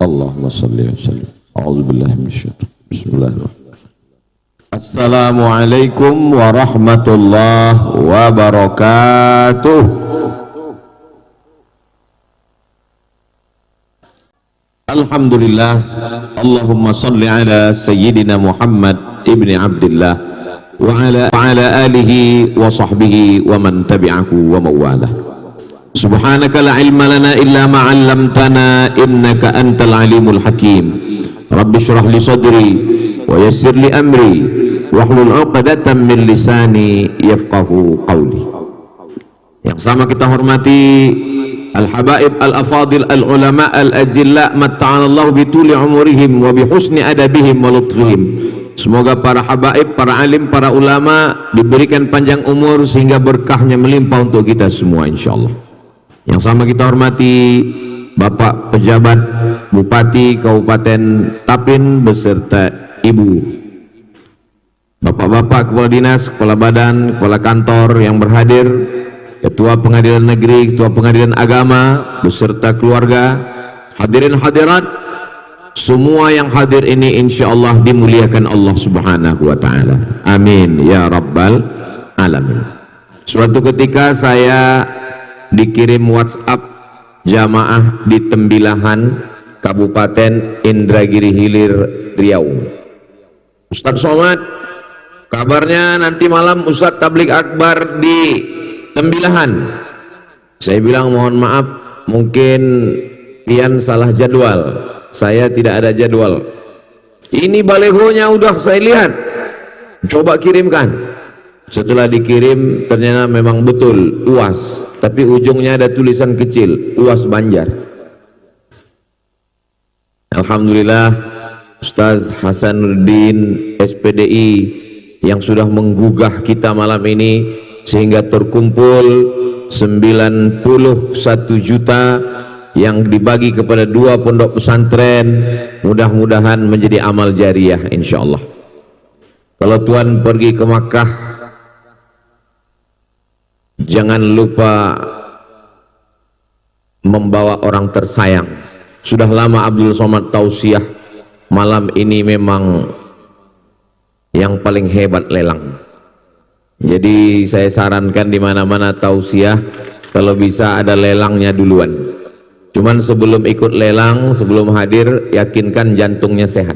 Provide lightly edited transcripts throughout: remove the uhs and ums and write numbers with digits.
Allahumma salli wa sallim. A'udzubillahi minasyaitonir rajim. Bismillahirrahmanirrahim. Assalamualaikum warahmatullahi wabarakatuh. Alhamdulillah. Allahumma salli ala sayyidina Muhammad ibni Abdillah wa ala alihi wa sahbihi wa man tabi'ahu wa mawalah. Subhanaka la ilma lana illa ma 'allamtana innaka antal alimul hakim. Rabbi shrah li sadri wa yassir li amri wahlul 'uqdatam min lisani yafqahu qawli. Yang sama kita hormati al-habaib al-afadil al-ulama al-ajilla matta'anallahu bituli umurihim wa bihusni adabihim wa lutfihim. Semoga para habaib, para alim, para ulama diberikan panjang umur sehingga berkahnya melimpah untuk kita semua insyaallah. Yang sama kita hormati Bapak pejabat Bupati Kabupaten Tapin beserta Ibu, Bapak-bapak kepala dinas, kepala badan, kepala kantor yang berhadir, Ketua Pengadilan Negeri, Ketua Pengadilan Agama beserta keluarga, hadirin hadirat, semua yang hadir ini insyaallah dimuliakan Allah Subhanahu wa taala. Amin ya rabbal alamin. Suatu ketika saya dikirim WhatsApp jamaah di Tembilahan, Kabupaten Indragiri Hilir, Riau. Ustadz Somad, kabarnya nanti malam Ustadz Tablik Akbar di Tembilahan. Saya bilang mohon maaf, mungkin pian salah jadwal, saya tidak ada jadwal. Ini balehonya udah saya lihat, coba kirimkan. Setelah dikirim ternyata memang betul UAS, tapi ujungnya ada tulisan kecil UAS Banjar. Alhamdulillah Ustaz Hasanuddin SPDI yang sudah menggugah kita malam ini sehingga terkumpul 91 juta yang dibagi kepada 2 pondok pesantren, mudah-mudahan menjadi amal jariah insyaallah. Kalau Tuhan pergi ke Makkah, jangan lupa membawa orang tersayang. Sudah lama Abdul Somad tausiah, malam ini memang yang paling hebat lelang. Jadi saya sarankan di mana-mana tausiah kalau bisa ada lelangnya duluan. Cuman sebelum ikut lelang, sebelum hadir, yakinkan jantungnya sehat.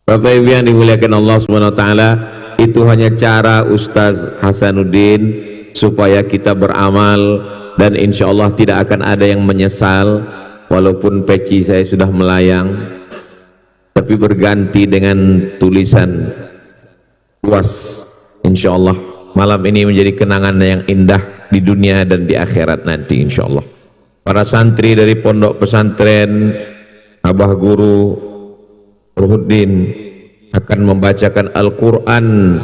Bapak Ibu yang dimuliakan Allah Subhanahu wa taala, itu hanya cara Ustaz Hasanuddin supaya kita beramal dan insya Allah tidak akan ada yang menyesal walaupun peci saya sudah melayang, tapi berganti dengan tulisan UAS. Insya Allah malam ini menjadi kenangan yang indah di dunia dan di akhirat nanti insya Allah. Para santri dari pondok pesantren Abah Guru Ruhuddin akan membacakan Al-Quran,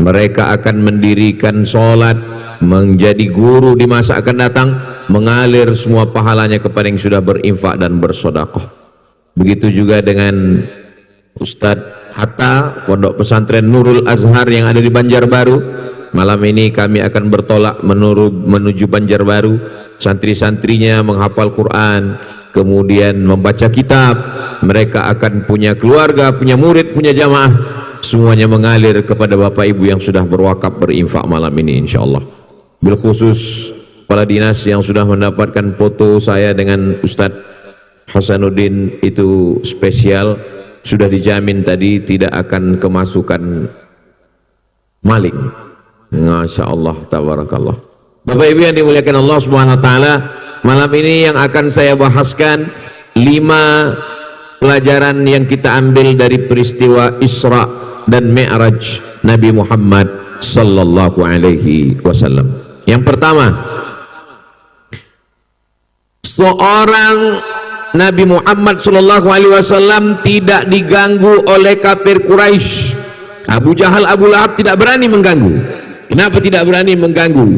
mereka akan mendirikan sholat, menjadi guru di masa akan datang, mengalir semua pahalanya kepada yang sudah berinfak dan bersedekah. Begitu juga dengan Ustadz Hatta pondok pesantren Nurul Azhar yang ada di Banjarbaru. Malam ini kami akan bertolak menuju Banjarbaru, santri-santrinya menghafal Quran, kemudian membaca kitab. Mereka akan punya keluarga, punya murid, punya jamaah, semuanya mengalir kepada Bapak Ibu yang sudah berwakaf berinfak malam ini insyaallah. Bil khusus kepala dinas yang sudah mendapatkan foto saya dengan Ustadz Hasanuddin itu spesial, sudah dijamin tadi tidak akan kemasukan maling. Masya Allah, tabarakallah. Bapak Ibu yang dimuliakan Allah Subhanahu wa taala, malam ini yang akan saya bahaskan 5 pelajaran yang kita ambil dari peristiwa Isra dan Mi'raj Nabi Muhammad sallallahu alaihi wasallam. Yang pertama, seorang Nabi Muhammad sallallahu alaihi wasallam tidak diganggu oleh kafir Quraisy. Abu Jahal, Abu Lahab tidak berani mengganggu. Kenapa tidak berani mengganggu?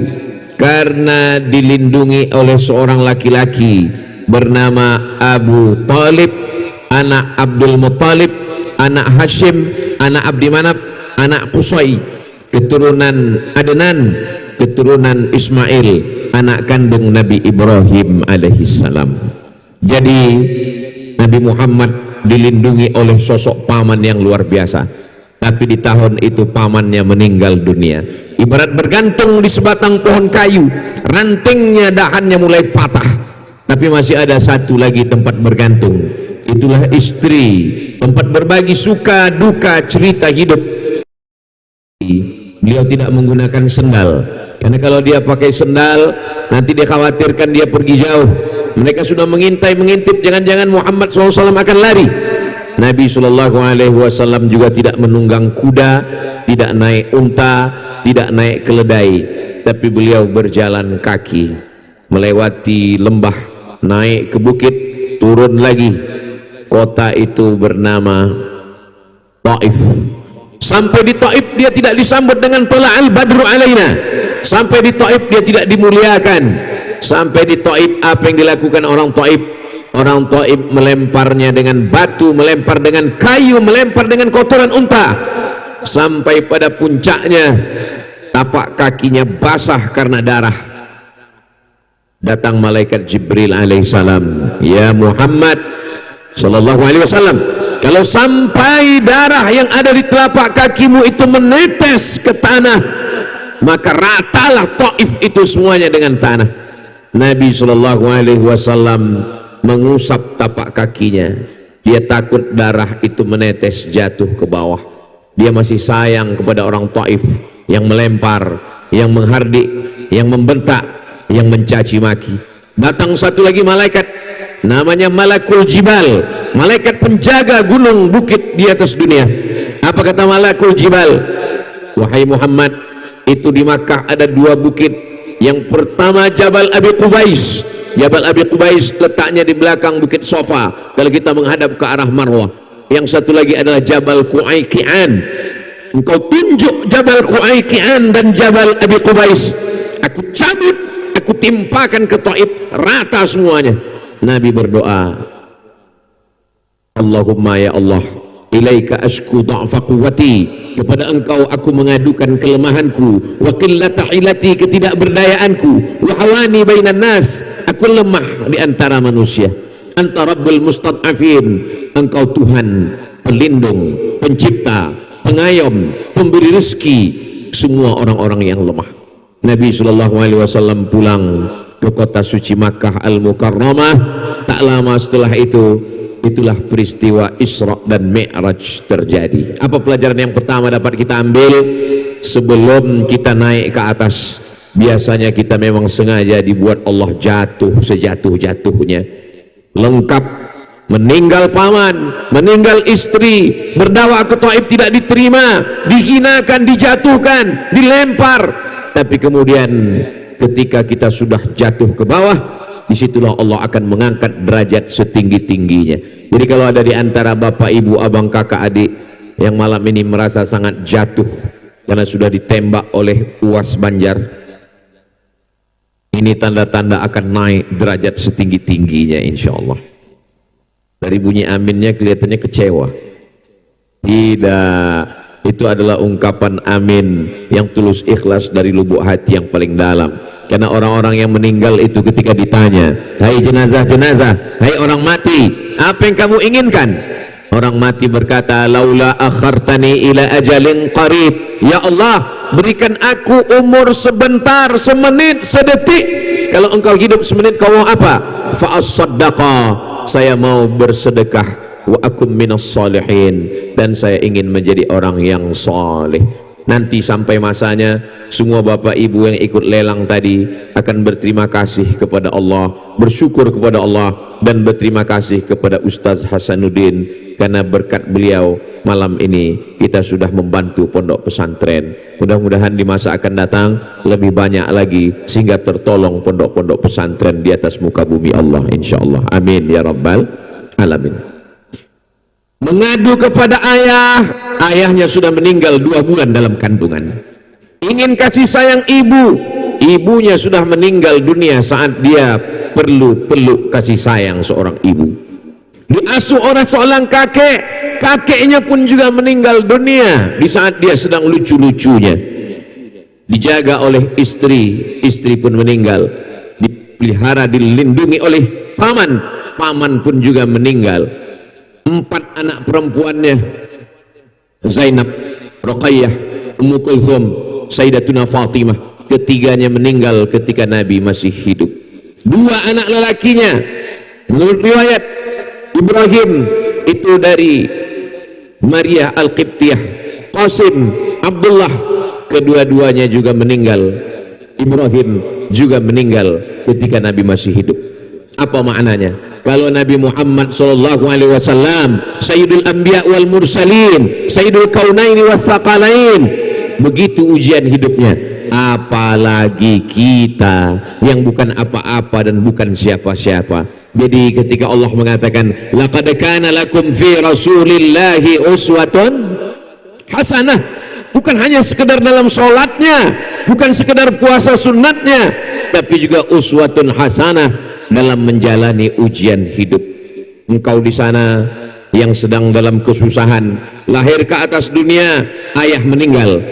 Karena dilindungi oleh seorang laki-laki bernama Abu Talib, anak Abdul Muttalib, anak Hashim, anak Abdi Manaf, anak Qusay, keturunan Adnan, keturunan Ismail, anak kandung Nabi Ibrahim alaihissalam. Jadi Nabi Muhammad dilindungi oleh sosok paman yang luar biasa, tapi di tahun itu pamannya meninggal dunia. Ibarat bergantung di sebatang pohon kayu, rantingnya, dahannya mulai patah, tapi masih ada satu lagi tempat bergantung, itulah istri, tempat berbagi suka duka cerita hidup. Beliau tidak menggunakan sendal, karena kalau dia pakai sendal nanti dia khawatirkan dia pergi jauh. Mereka sudah mengintip, jangan-jangan Muhammad SAW akan lari. Nabi SAW juga tidak menunggang kuda, tidak naik unta, tidak naik keledai, tapi beliau berjalan kaki melewati lembah, naik ke bukit, turun lagi. Kota itu bernama Taif. Sampai di Taif dia tidak disambut dengan tala'al badru alaina. Sampai di Taif dia tidak dimuliakan. Sampai di Taif apa yang dilakukan orang Taif? Orang Taif melemparnya dengan batu, melempar dengan kayu, melempar dengan kotoran unta. Sampai pada puncaknya tapak kakinya basah karena darah. Datang malaikat Jibril alaihissalam, ya Muhammad sallallahu alaihi wasallam, kalau sampai darah yang ada di telapak kakimu itu menetes ke tanah, maka ratalah Taif itu semuanya dengan tanah. Nabi sallallahu alaihi wasallam mengusap tapak kakinya. Dia takut darah itu menetes jatuh ke bawah. Dia masih sayang kepada orang Taif yang melempar, yang menghardik, yang membentak, yang mencaci maki. Datang satu lagi malaikat, namanya Malakul Jibal, malaikat penjaga gunung bukit di atas dunia. Apa kata Malakul Jibal? Wahai Muhammad, itu di Makkah ada dua bukit. Yang pertama Jabal Abi Qubais. Jabal Abi Qubais letaknya di belakang Bukit Sofa kalau kita menghadap ke arah Marwah. Yang satu lagi adalah Jabal Qu'aiqi'an. Engkau tunjuk Jabal Qu'aiqi'an dan Jabal Abi Qubais, aku cabut, aku timpakan ke Taif, rata semuanya. Nabi berdoa, Allahumma ya Allah, ilaika ashku dha'fa quwwati, kepada engkau aku mengadukan kelemahanku, wa qillata hilati, ketidakberdayaanku, wa hawani bainan nas, aku lemah di antara manusia. Anta rabbul mustad'afin, engkau Tuhan pelindung, pencipta, pengayom, pemberi rezeki semua orang-orang yang lemah. Nabi SAW pulang ke kota suci Makkah Al-Mukarramah. Tak lama setelah itu, itulah peristiwa Isra dan Mi'raj terjadi. Apa pelajaran yang pertama dapat kita ambil? Sebelum kita naik ke atas, biasanya kita memang sengaja dibuat Allah jatuh sejatuh-jatuhnya. Lengkap, meninggal paman, meninggal istri, berdakwah ke Taif tidak diterima, dihinakan, dijatuhkan, dilempar. Tapi kemudian ketika kita sudah jatuh ke bawah, disitulah Allah akan mengangkat derajat setinggi-tingginya. Jadi kalau ada di antara bapak, ibu, abang, kakak, adik yang malam ini merasa sangat jatuh karena sudah ditembak oleh Uwas Banjar, ini tanda-tanda akan naik derajat setinggi-tingginya insya Allah. Dari bunyi aminnya kelihatannya kecewa. Tidak, itu adalah ungkapan amin yang tulus ikhlas dari lubuk hati yang paling dalam. Karena orang-orang yang meninggal itu ketika ditanya, hai jenazah-jenazah, hai orang mati, apa yang kamu inginkan? Orang mati berkata, laula akhartani ila ajalin qarib, ya Allah, berikan aku umur sebentar, semenit, sedetik. Kalau engkau hidup semenit, kau mau apa? Fa as-saddaqa, saya mau bersedekah, wa akum minas salihin, dan saya ingin menjadi orang yang saleh. Nanti sampai masanya, semua bapak ibu yang ikut lelang tadi akan berterima kasih kepada Allah, bersyukur kepada Allah, dan berterima kasih kepada Ustaz Hasanuddin, karena berkat beliau malam ini kita sudah membantu pondok pesantren. Mudah-mudahan di masa akan datang lebih banyak lagi, sehingga tertolong pondok-pondok pesantren di atas muka bumi Allah, insyaallah. Amin ya rabbal alamin. Mengadu kepada ayah, ayahnya sudah meninggal 2 bulan dalam kandungan. Ingin kasih sayang ibu, ibunya sudah meninggal dunia saat dia perlu peluk kasih sayang seorang ibu. Diasuh oleh seorang kakek, kakeknya pun juga meninggal dunia di saat dia sedang lucu-lucunya. dijaga oleh istri, istri pun meninggal, dipelihara, dilindungi oleh paman, paman pun juga meninggal. 4 anak perempuannya, Zainab, Ruqayyah, Ummu Kulthum, Sayyidatuna Fatimah, ketiganya meninggal ketika Nabi masih hidup. 2 anak lelakinya, menurut riwayat Ibrahim itu dari Maria Al-Qibtiyah, Qasim, Abdullah, kedua-duanya juga meninggal. Ibrahim juga meninggal ketika Nabi masih hidup. Apa maknanya? Kalau Nabi Muhammad SAW Sayyidul Anbiya wal Mursalin, Sayyidul Kaunaini was Saqalain, begitu ujian hidupnya, apalagi kita yang bukan apa-apa dan bukan siapa-siapa. Jadi ketika Allah mengatakan laqad kana lakum fi rasulillahi uswatun hasanah, bukan hanya sekedar dalam sholatnya, bukan sekedar puasa sunnatnya, tapi juga uswatun hasanah dalam menjalani ujian hidup. Engkau di sana yang sedang dalam kesusahan, lahir ke atas dunia, ayah meninggal,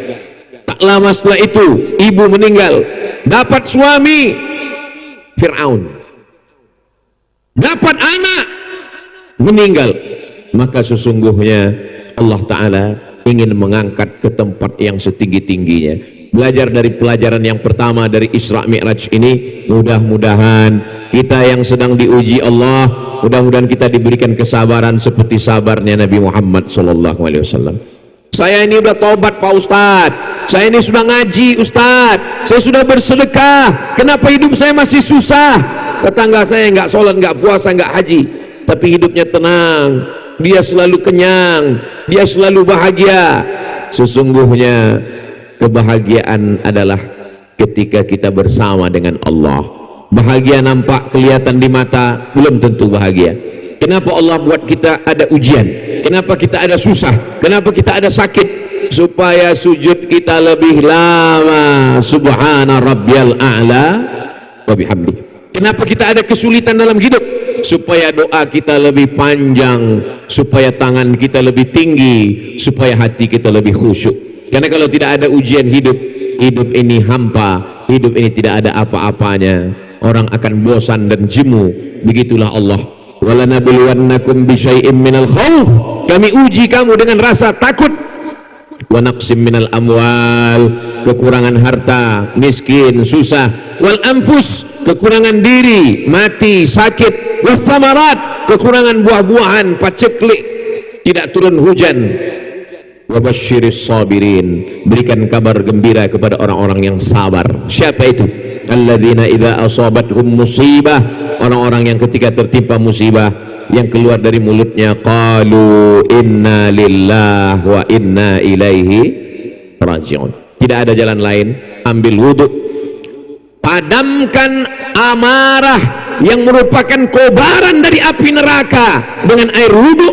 tak lama setelah itu ibu meninggal, dapat suami Fir'aun, dapat anak meninggal, maka sesungguhnya Allah Ta'ala ingin mengangkat ke tempat yang setinggi-tingginya. Belajar dari pelajaran yang pertama dari Isra Mi'raj ini, mudah-mudahan kita yang sedang diuji Allah, mudah-mudahan kita diberikan kesabaran seperti sabarnya Nabi Muhammad SAW. Saya ini udah tobat Pak Ustadz, saya ini sudah ngaji Ustadz, saya sudah bersedekah, kenapa hidup saya masih susah? Tetangga saya nggak sholat, nggak puasa, nggak haji, tapi hidupnya tenang, dia selalu kenyang, dia selalu bahagia. Sesungguhnya kebahagiaan adalah ketika kita bersama dengan Allah. Bahagia nampak kelihatan di mata, belum tentu bahagia. Kenapa Allah buat kita ada ujian? Kenapa kita ada susah? Kenapa kita ada sakit? Supaya sujud kita lebih lama. Subhana rabbiyal a'la wa bihamdi. Kenapa kita ada kesulitan dalam hidup? Supaya doa kita lebih panjang, supaya tangan kita lebih tinggi, supaya hati kita lebih khusyuk. Karena kalau tidak ada ujian hidup, hidup ini hampa, hidup ini tidak ada apa-apanya. Orang akan bosan dan jemu. Begitulah Allah. Walanabluwannakum bisyai'im minal khauf. Kami uji kamu dengan rasa takut. Wa naqsim minal amwal, kekurangan harta, miskin, susah. Wal anfus, kekurangan diri, mati, sakit. Was samarat, kekurangan buah-buahan, paceklik, tidak turun hujan. Wabasyiris sabirin, berikan kabar gembira kepada orang-orang yang sabar. Siapa itu? Alladzina idza asabathum musibah, orang-orang yang ketika tertimpa musibah, yang keluar dari mulutnya qalu inna lillahi wa inna ilaihi raji'un. Tidak ada jalan lain, ambil wudhu, padamkan amarah yang merupakan kobaran dari api neraka dengan air wudhu,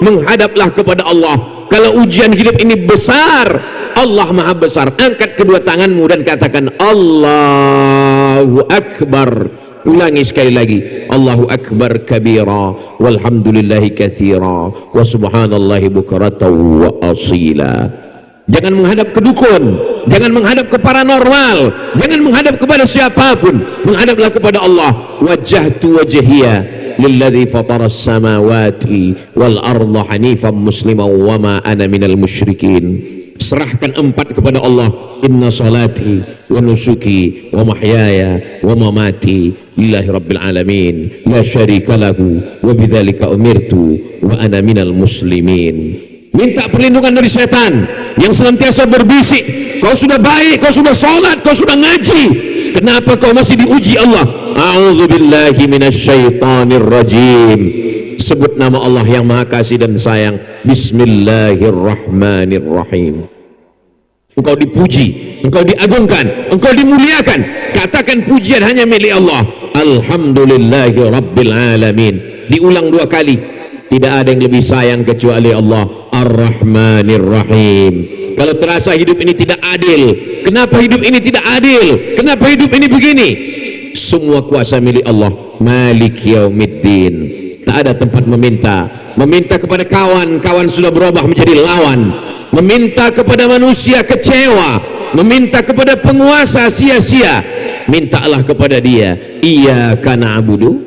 menghadaplah kepada Allah. Kalau ujian hidup ini besar, Allah maha besar, angkat kedua tanganmu dan katakan Allahu Akbar. Ulangi sekali lagi, Allahu Akbar kabira, walhamdulillahi katsira, wa subhanallahi bukratan wa asila. Jangan menghadap ke dukun, jangan menghadap ke paranormal, jangan menghadap kepada siapapun, menghadaplah kepada Allah. Wajjahtu wajhiya lilladzi fataras samawati wal arda hanifan musliman wa ma ana minal musyrikin. Serahkan 4 kepada Allah. Inna salati wa nusuki wa mahyaya wa mamati lillahi rabbil alamin la syarika lahu wa bidzalika umirtu wa ana minal muslimin. Minta perlindungan dari setan yang senantiasa berbisik, kau sudah baik, kau sudah sholat, kau sudah ngaji, kenapa kau masih diuji Allah? A'udzubillahi minasyaitonir rajim. Sebut nama Allah yang maha kasih dan sayang. Bismillahirrahmanirrahim. Engkau dipuji, engkau diagungkan, engkau dimuliakan. Katakan pujian hanya milik Allah. Alhamdulillahi rabbil alamin. Diulang 2 kali. Tidak ada yang lebih sayang kecuali Allah. Ar-Rahmanir Rahim. Kalau terasa hidup ini tidak adil, kenapa hidup ini tidak adil? Kenapa hidup ini begini? Semua kuasa milik Allah. Malik Yaumiddin. Tak ada tempat meminta. Meminta kepada kawan, kawan sudah berubah menjadi lawan. Meminta kepada manusia kecewa. meminta kepada penguasa sia-sia, mintalah kepada dia. Iyyaka na'budu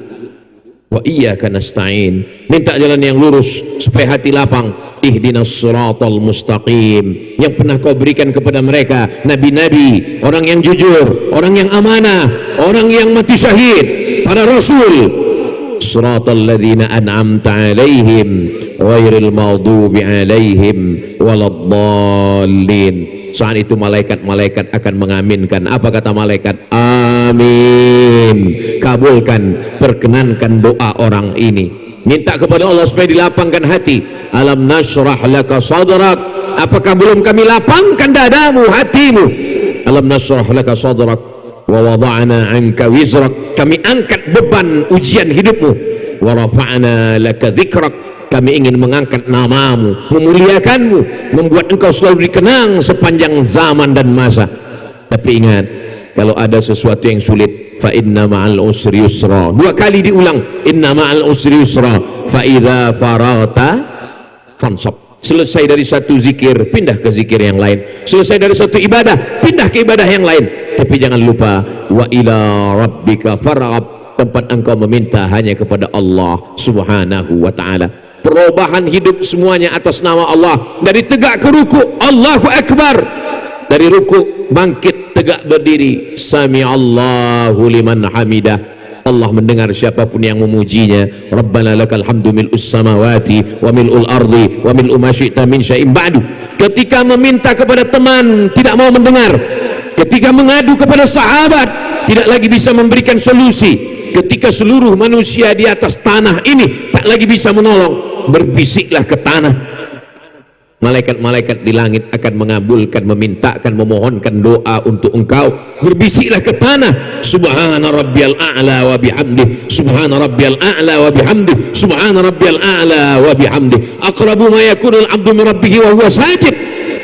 wa iyyaka nasta'in. Minta jalan yang lurus supaya hati lapang. Ihdinas siratal mustaqim, yang pernah kau berikan kepada mereka nabi-nabi, orang yang jujur, orang yang amanah, orang yang mati syahid, para rasul. Siratal ladzina an'amta alaihim ghairil maghdubi alaihim waladdallin. Saat itu malaikat-malaikat akan mengaminkan. Apa kata malaikat? Amin. Kabulkan, perkenankan doa orang ini. Minta kepada Allah supaya dilapangkan hati. Alam nashrah laka sadrak. Apakah belum kami lapangkan dadamu, hatimu? Alam nashrah laka sadrak wa wada'na anka wizrak. Kami angkat beban ujian hidupmu. Wa rafa'na laka dzikrak. Kami ingin mengangkat namamu, memuliakanmu, membuat engkau selalu dikenang sepanjang zaman dan masa. Tapi ingat, kalau ada sesuatu yang sulit, fa inna ma'al usri yusra. 2 kali diulang, inna ma'al usri yusra. Fa idza faragta fansab. Selesai dari satu zikir, pindah ke zikir yang lain. Selesai dari satu ibadah, pindah ke ibadah yang lain. Tapi jangan lupa, wa ila rabbika farghab. Tempat engkau meminta hanya kepada Allah subhanahu wa ta'ala. Perubahan hidup semuanya atas nama Allah. Dari tegak ke ruku, Allahu Akbar. Dari ruku bangkit tegak berdiri, sami Allahu liman hamidah. Allah mendengar siapapun yang memujinya. Rabbana lakal hamdu mil'us samawati wa mil'ul ardi wa mil'u ma syi'ta min syai'in ba'du. Ketika meminta kepada teman tidak mau mendengar, ketika mengadu kepada sahabat tidak lagi bisa memberikan solusi, ketika seluruh manusia di atas tanah ini tak lagi bisa menolong, berbisiklah ke tanah. Malaikat-malaikat di langit akan mengabulkan, memintakan, memohonkan doa untuk engkau. Berbisiklah ke tanah, subhana rabbiyal a'la wa bihamdih, subhana rabbiyal a'la wa bihamdih, subhana rabbiyal a'la wa bihamdih. Aqrabu ma yakunul 'abdu min rabbih wa huwa sajid.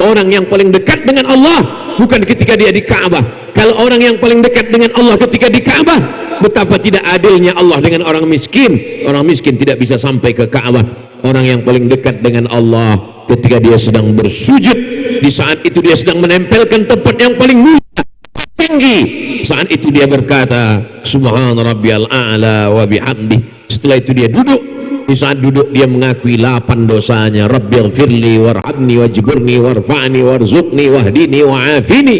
Orang yang paling dekat dengan Allah bukan ketika dia di Ka'bah. Kalau orang yang paling dekat dengan Allah ketika di Ka'bah, betapa tidak adilnya Allah dengan orang miskin. Orang miskin tidak bisa sampai ke Ka'bah. Orang yang paling dekat dengan Allah ketika dia sedang bersujud, di saat itu dia sedang menempelkan tempat yang paling mulia, tinggi. Saat itu dia berkata, subhana rabbiyal a'la wa bihamdih. Setelah itu dia duduk. Di saat duduk dia mengakui 8 dosanya. Rabbighfirli warhamni wajburni warfa'ni warzuqni wahdini wa'afini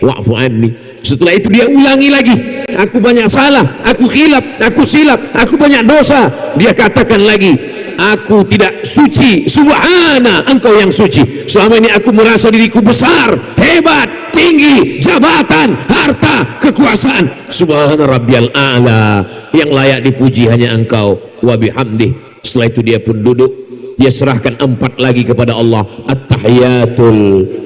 wa'fu anni. Setelah itu dia ulangi lagi, aku banyak salah, aku khilaf, aku silap, aku banyak dosa. Dia katakan lagi, aku tidak suci, subhana, engkau yang suci. Selama ini aku merasa diriku besar, hebat, tinggi, jabatan, harta, kekuasaan. Subhana rabbiyal a'la, yang layak dipuji hanya engkau. Wa bihamdih. Setelah itu dia pun duduk, dia serahkan 4 lagi kepada Allah. At-tahiyatul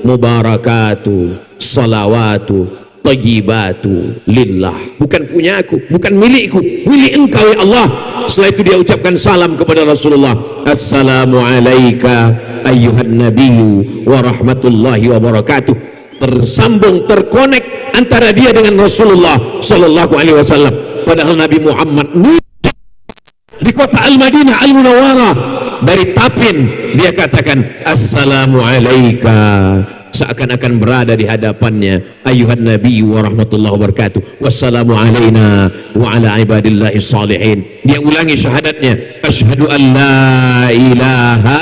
mubarakatu salawatu tayyibatu lillah. Bukan punya aku, bukan milikku, milik engkau ya Allah. Setelah itu dia ucapkan salam kepada Rasulullah. Assalamu alayka ayyuhan nabiyyu wa rahmatullahi wa barakatuh. Tersambung, terkonek antara dia dengan Rasulullah sallallahu alaihi wasallam. Padahal Nabi Muhammad di kota Al-Madinah Al-Munawwarah, dari Tapin dia katakan assalamu alayka, seakan-akan berada di hadapannya. Ayuhan nabiyyu wa rahmatullahi wabarakatuh, wassalamu alayna wa ala ibadillahi salihin. Dia ulangi syahadatnya, asyhadu an la ilaha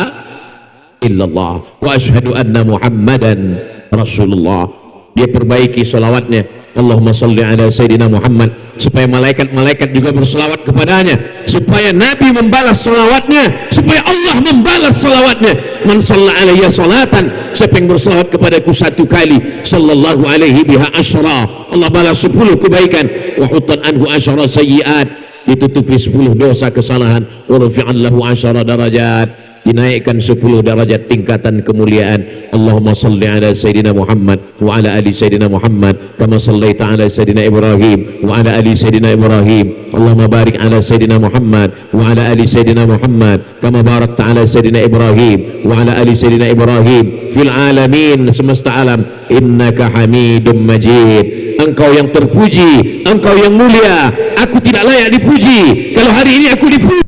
illallah wa asyhadu anna muhammadan rasulullah. Dia perbaiki salawatnya, Allahumma salli ala Sayyidina Muhammad, supaya malaikat-malaikat juga berselawat kepadanya, supaya Nabi membalas salawatnya, supaya Allah membalas salawatnya. Man shalla alaiya salatan, siapa yang berselawat kepadaku 1 kali, sallallahu alaihi biha asyra, Allah balas 10 kebaikan. Wa hutan anhu asyra sayyiat, ditutupi 10 dosa kesalahan. Wa rufi'an lahu asyra darajat, dinaikkan 10 derajat tingkatan kemuliaan. Allahumma salli ala Sayyidina Muhammad wa ala ali Sayyidina Muhammad kama sallaita ala Sayyidina Ibrahim wa ala ali Sayyidina Ibrahim. Allahumma barik ala Sayyidina Muhammad wa ala ali Sayyidina Muhammad kama barakta ala Sayyidina Ibrahim wa ala ali Sayyidina Ibrahim fil alamin, semesta alam. Innaka Hamidum Majid, engkau yang terpuji, engkau yang mulia. Aku tidak layak dipuji. Kalau hari ini aku dipuji,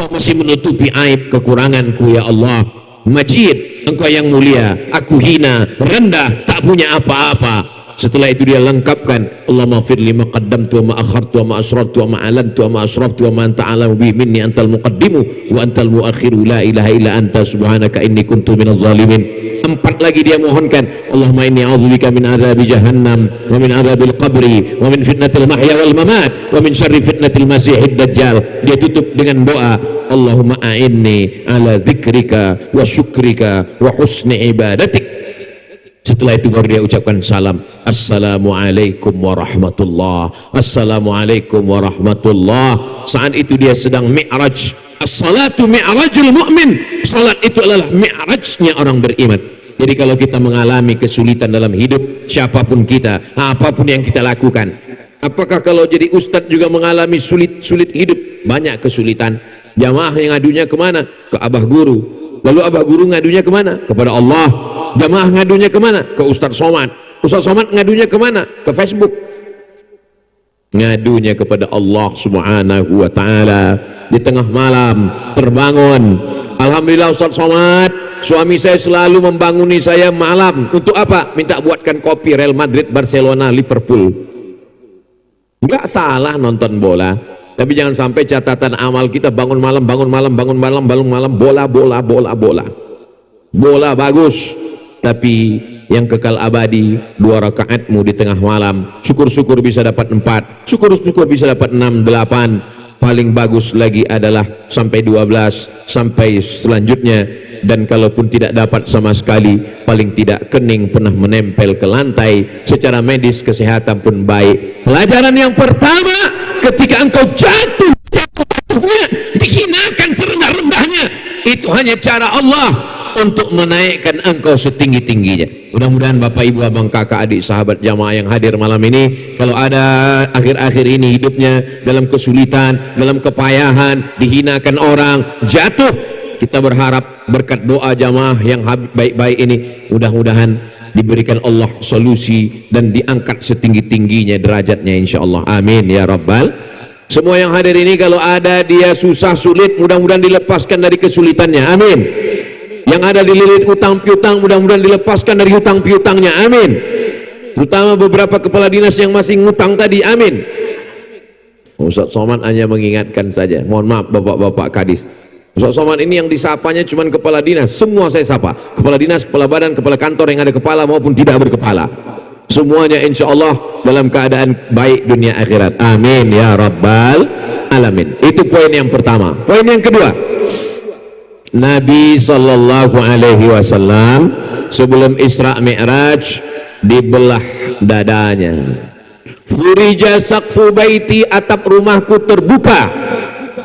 masih menutupi aib kekuranganku ya Allah. Majid, engkau yang mulia, aku hina, rendah, tak punya apa-apa. Setelah itu dia lengkapkan, Allahumma fir lima qaddamtu wa ma akhartu wa ma asrartu wa ma alantu wa ma asraftu wa ma anta a'lamu bi minni antal muqaddimu wa antal muakhiru la ilaha illa anta subhanaka inni kuntu minaz zalimin. 4 lagi dia mohonkan, Allahumma inni a'udzubika min adzabi jahannam wa min adzabil qabri wa min fitnatil mahya wal mamat wa min syarri fitnatil masiihid dajjal. Dia tutup dengan doa, Allahumma a'inni ala dzikrika wa syukrika wa husni ibadatik. Setelah itu baru dia ucapkan salam, Assalamualaikum warahmatullah, Assalamualaikum warahmatullah. Saat itu dia sedang mi'raj. As-salatu mi'rajul mu'min. Salat itu adalah mi'rajnya orang beriman. Jadi kalau kita mengalami kesulitan dalam hidup, siapapun kita, apapun yang kita lakukan, apakah kalau jadi ustadz juga mengalami sulit hidup, banyak kesulitan, jamaah yang ngadunya kemana? Ke abah guru. Lalu abah guru ngadunya kemana? Kepada Allah. Jamaah ngadunya kemana? Ke Ustadz Somad. Ustadz Somad ngadunya kemana? Ke Facebook. Ngadunya kepada Allah subhanahu wa ta'ala. Di tengah malam terbangun, alhamdulillah Ustadz Somad, suami saya selalu membanguni saya malam. Untuk apa? Minta buatkan kopi Real Madrid, Barcelona, Liverpool. Enggak salah nonton bola, tapi jangan sampai catatan amal kita bangun malam, bola bagus, tapi yang kekal abadi 2 rakaatmu di tengah malam. Syukur-syukur bisa dapat 4, syukur-syukur bisa dapat 6, 8, paling bagus lagi adalah sampai 12, sampai selanjutnya. Dan kalaupun tidak dapat sama sekali, paling tidak kening pernah menempel ke lantai, secara medis kesehatan pun baik. Pelajaran yang pertama, ketika engkau jatuhnya, dihinakan serendah-rendahnya, itu hanya cara Allah untuk menaikkan engkau setinggi-tingginya. Mudah-mudahan Bapak Ibu Abang Kakak Adik Sahabat jamaah yang hadir malam ini, kalau ada akhir-akhir ini hidupnya dalam kesulitan, dalam kepayahan, dihinakan orang, jatuh, kita berharap berkat doa jamaah yang baik-baik ini, mudah-mudahan diberikan Allah solusi dan diangkat setinggi-tingginya derajatnya insyaallah. Amin ya rabbal. Semua yang hadir ini kalau ada dia susah sulit, mudah-mudahan dilepaskan dari kesulitannya. Amin. Yang ada dililit hutang piutang, mudah-mudahan dilepaskan dari hutang piutangnya. Amin. Terutama beberapa kepala dinas yang masih ngutang tadi. Amin. Ustaz Somad hanya mengingatkan saja. Mohon maaf bapak-bapak kadis. Ustaz Somad ini yang disapanya cuma kepala dinas. Semua saya sapa. Kepala dinas, kepala badan, kepala kantor yang ada kepala maupun tidak berkepala. Semuanya insya Allah dalam keadaan baik dunia akhirat. Amin ya rabbal alamin. Itu poin yang pertama. Poin yang kedua, Nabi sallallahu alaihi wasallam sebelum Isra Mi'raj dibelah dadanya. Furija saqfu baiti, atap rumahku terbuka.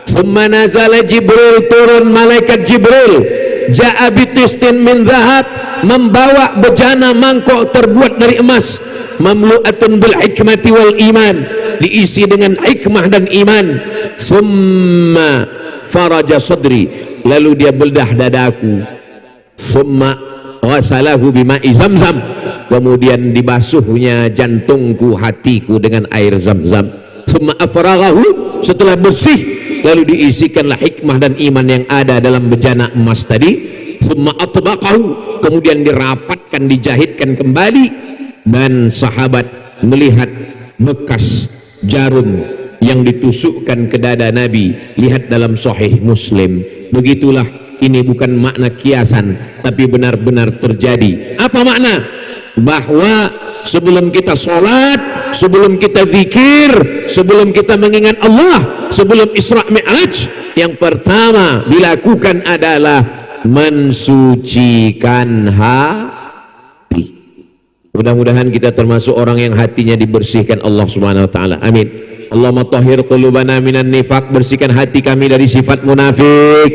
Thumma nazala Jibril, turun malaikat Jibril. Ja'a bitistin min zahab, membawa bejana mangkok terbuat dari emas, mamlu'atun bil hikmati wal iman, diisi dengan hikmah dan iman. Thumma faraja sadri, lalu dia bedah dadaku. Thumma ghasalahu bima'i zamzam, kemudian dibasuhnya jantungku, hatiku dengan air zam-zam. Thumma afraghahu, setelah bersih lalu diisikanlah hikmah dan iman yang ada dalam bejana emas tadi. Thumma atbaqahu, kemudian dirapatkan, dijahitkan kembali. Dan sahabat melihat bekas jarum yang ditusukkan ke dada Nabi. Lihat dalam Sahih Muslim. Begitulah, ini bukan makna kiasan, tapi benar-benar terjadi. Apa makna? Bahwa sebelum kita sholat, sebelum kita zikir, sebelum kita mengingat Allah, sebelum Isra Mi'raj, yang pertama dilakukan adalah mensucikan hati. Mudah-mudahan kita termasuk orang yang hatinya dibersihkan Allah Subhanahu wa taala. Amin. Allahumma tahhir qulubana minan nifaq, bersihkan hati kami dari sifat munafik.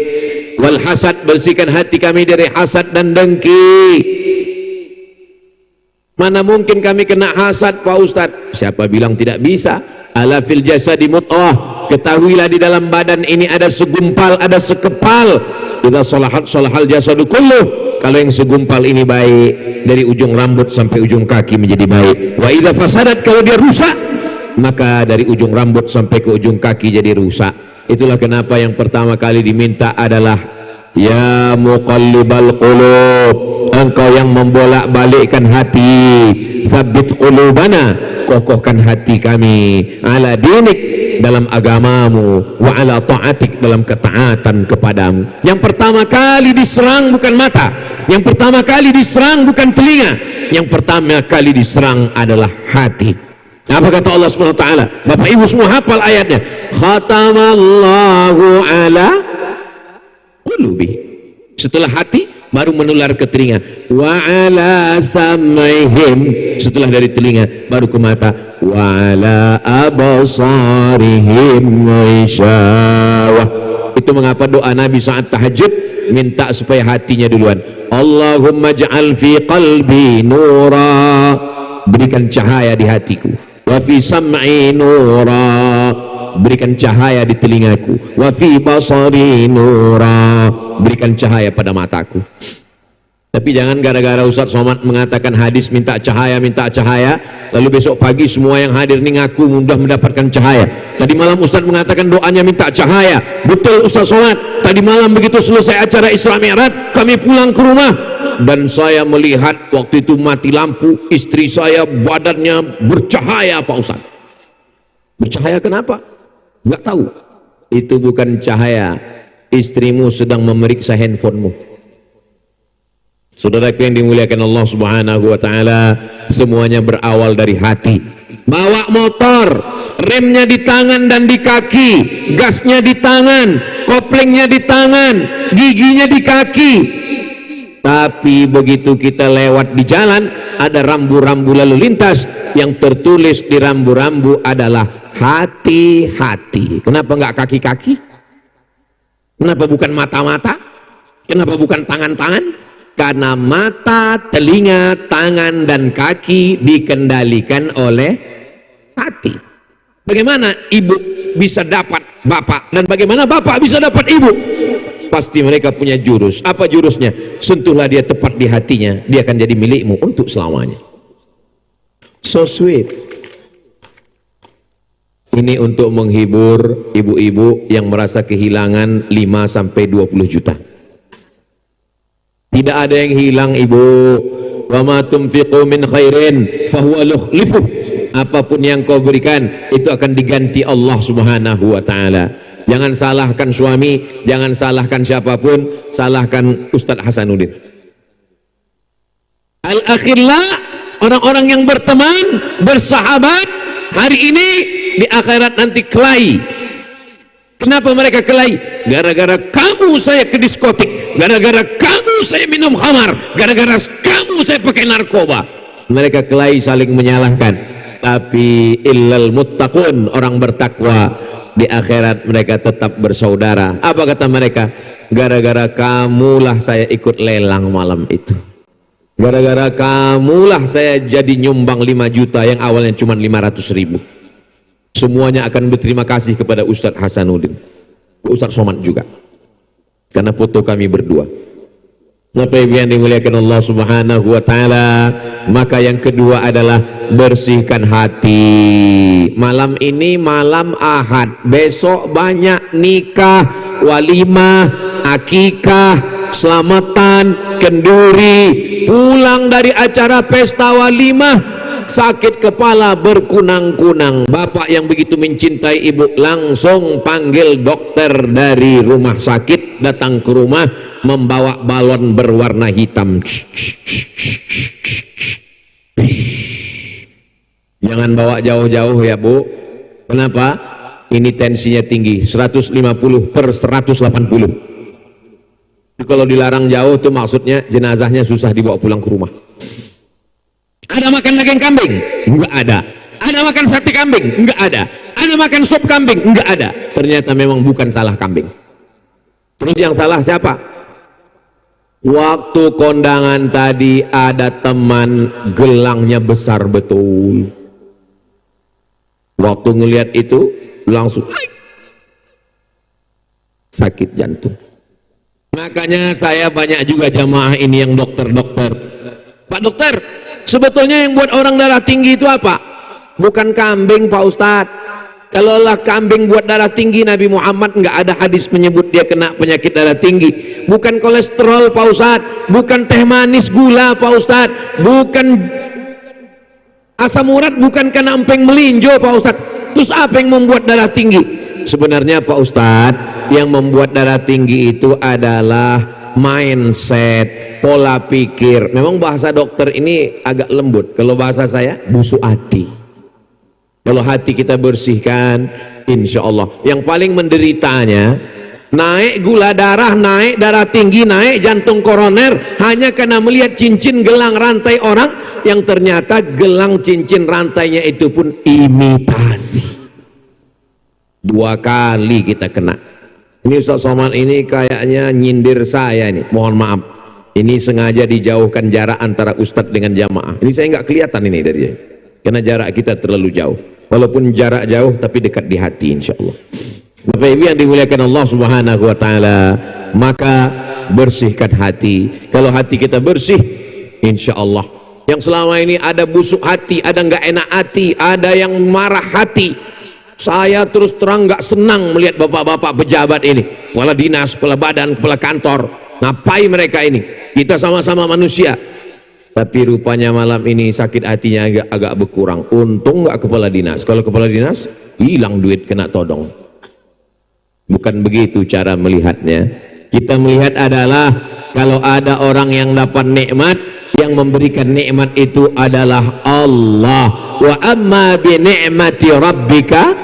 Wal hasad, bersihkan hati kami dari hasad dan dengki. Mana mungkin kami kena hasad Pak Ustadz? Siapa bilang tidak bisa? Ala fil jasadi mut'ah, ketahuilah di dalam badan ini ada segumpal, ada sekepal. Idza salahat salahal jasadu kulluh, kalau yang segumpal ini baik, dari ujung rambut sampai ujung kaki menjadi baik. Wa idza fasadat, kalau dia rusak, maka dari ujung rambut sampai ke ujung kaki jadi rusak. Itulah kenapa yang pertama kali diminta adalah Ya muqallibal qulub, engkau yang membolak-balikkan hati, tsabbit qulubana, kokohkan hati kami, ala dinik, dalam agamamu, wa ala ta'atik, dalam ketaatan kepadamu. Yang pertama kali diserang bukan mata, yang pertama kali diserang bukan telinga, yang pertama kali diserang adalah hati. Apa kata Allah Subhanahu wa taala? Bapak Ibu semua hafal ayatnya. Khatamallahu ala qulubi. Setelah hati baru menular ke telinga. Wa ala sam'ihim. Setelah dari telinga baru ke mata. Wa ala absarihim ghisyawah. Itu mengapa doa Nabi saat tahajud minta supaya hatinya duluan. Allahumma ja'al fi qalbi nura. Berikan cahaya di hatiku. Wa fi sam'i nura, berikan cahaya di telingaku. Wa fi basari nura, berikan cahaya pada mataku. Tapi jangan gara-gara Ustaz Somad mengatakan hadis minta cahaya, lalu besok pagi semua yang hadir ini ngaku mudah mendapatkan cahaya. Tadi malam Ustaz mengatakan doanya minta cahaya. Betul Ustaz Somad, tadi malam begitu selesai acara Isra Mi'raj kami pulang ke rumah dan saya melihat waktu itu mati lampu, istri saya badannya bercahaya Pak Ustaz. Bercahaya kenapa? Enggak tahu. Itu bukan cahaya, istrimu sedang memeriksa handphonemu. Saudaraku yang dimuliakan Allah Subhanahu wa taala, semuanya berawal dari hati. Bawa motor, remnya di tangan dan di kaki, gasnya di tangan, koplingnya di tangan, giginya di kaki. Tapi begitu kita lewat di jalan, ada rambu-rambu lalu lintas, yang tertulis di rambu-rambu adalah hati-hati. Kenapa enggak kaki-kaki? Kenapa bukan mata-mata? Kenapa bukan tangan-tangan? Karena mata, telinga, tangan, dan kaki dikendalikan oleh hati. Bagaimana ibu bisa dapat bapak, dan bagaimana bapak bisa dapat ibu? Pasti mereka punya jurus. Apa jurusnya? Sentuhlah dia tepat di hatinya, dia akan jadi milikmu untuk selamanya. So sweet. Ini untuk menghibur ibu-ibu yang merasa kehilangan 5-20 juta. Tidak ada yang hilang ibu. Wa ma tunfiqu min khairin fahuwa yukhlifuh. Apapun yang kau berikan itu akan diganti Allah Subhanahu wa taala. Jangan salahkan suami, jangan salahkan siapapun, salahkan Ustadz Hasanuddin. Al-akhillah, orang-orang yang berteman, bersahabat, hari ini di akhirat nanti kelahi. Kenapa mereka kelahi? Gara-gara kamu saya ke diskotik, gara-gara kamu saya minum khamar, gara-gara kamu saya pakai narkoba. Mereka kelahi saling menyalahkan. Tapi illal muttaqun, orang bertakwa, di akhirat mereka tetap bersaudara. Apa kata mereka? Gara-gara kamulah saya ikut lelang malam itu. Gara-gara kamulah saya jadi nyumbang 5 juta yang awalnya cuma 500.000. Semuanya akan berterima kasih kepada Ustadz Hasanuddin, Ustadz Somad juga, karena foto kami berdua. Bapak Ibu yang dimuliakan Allah Subhanahu wa taala, maka yang kedua adalah bersihkan hati. Malam ini malam Ahad, besok banyak nikah, walimah, akikah, selamatan, kenduri. Pulang dari acara pesta walimah sakit kepala berkunang-kunang. Bapak yang begitu mencintai ibu langsung panggil dokter dari rumah sakit, datang ke rumah membawa balon berwarna hitam. Jangan bawa jauh-jauh ya bu. Kenapa? Ini tensinya tinggi, 150/180. Kalau dilarang jauh itu maksudnya jenazahnya susah dibawa pulang ke rumah. Ada makan daging kambing? Enggak ada. Ada makan sate kambing? Enggak ada. Ada makan sop kambing? Enggak ada. Ternyata memang bukan salah kambing. Terus yang salah siapa? Waktu kondangan tadi ada teman gelangnya besar betul. Waktu ngelihat itu langsung sakit jantung. Makanya saya banyak juga jamaah ini yang dokter-dokter. Pak dokter, sebetulnya yang buat orang darah tinggi itu apa? Bukan kambing Pak Ustadz. Kalaulah kambing buat darah tinggi, Nabi Muhammad nggak ada hadis menyebut dia kena penyakit darah tinggi. Bukan kolesterol Pak Ustadz, bukan teh manis gula Pak Ustadz, bukan asam urat, bukan karena empeng melinjo Pak Ustadz. Terus apa yang membuat darah tinggi? Sebenarnya Pak Ustadz, yang membuat darah tinggi itu adalah mindset, pola pikir. Memang bahasa dokter ini agak lembut, kalau bahasa saya busuk hati. Kalau hati kita bersihkan, insya Allah. Yang paling menderitanya naik gula darah, naik darah tinggi, naik jantung koroner, hanya karena melihat cincin gelang rantai orang yang ternyata gelang cincin rantainya itu pun imitasi. 2 kali kita kena. Ini Ustaz Somad ini kayaknya nyindir saya nih, mohon maaf. Ini sengaja dijauhkan jarak antara Ustadz dengan jamaah. Ini saya nggak kelihatan ini dari dia, karena jarak kita terlalu jauh. Walaupun jarak jauh tapi dekat di hati, insya Allah. Bapak Ibu yang dimuliakan Allah Subhanahu wa Ta'ala, maka bersihkan hati. Kalau hati kita bersih, insya Allah. Yang selama ini ada busuk hati, ada nggak enak hati, ada yang marah hati. Saya terus terang nggak senang melihat bapak-bapak pejabat ini, kepala dinas, kepala badan, kepala kantor. Ngapain mereka ini? Kita sama-sama manusia. Tapi rupanya malam ini sakit hatinya agak berkurang. Untung nggak kepala dinas. Kalau kepala dinas hilang duit kena todong. Bukan begitu cara melihatnya. Kita melihat adalah kalau ada orang yang dapat nikmat, yang memberikan nikmat itu adalah Allah. Wa amma bi ni'mati rabbika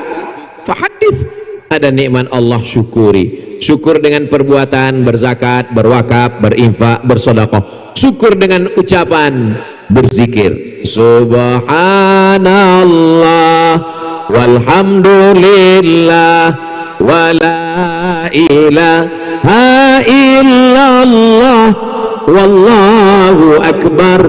fahadits. Ada nikmat Allah, syukuri. Syukur dengan perbuatan, berzakat, berwakaf, berinfak, bersedekah. Syukur dengan ucapan, berzikir. Subhanallah walhamdulillah wala ilaha illallah wallahu akbar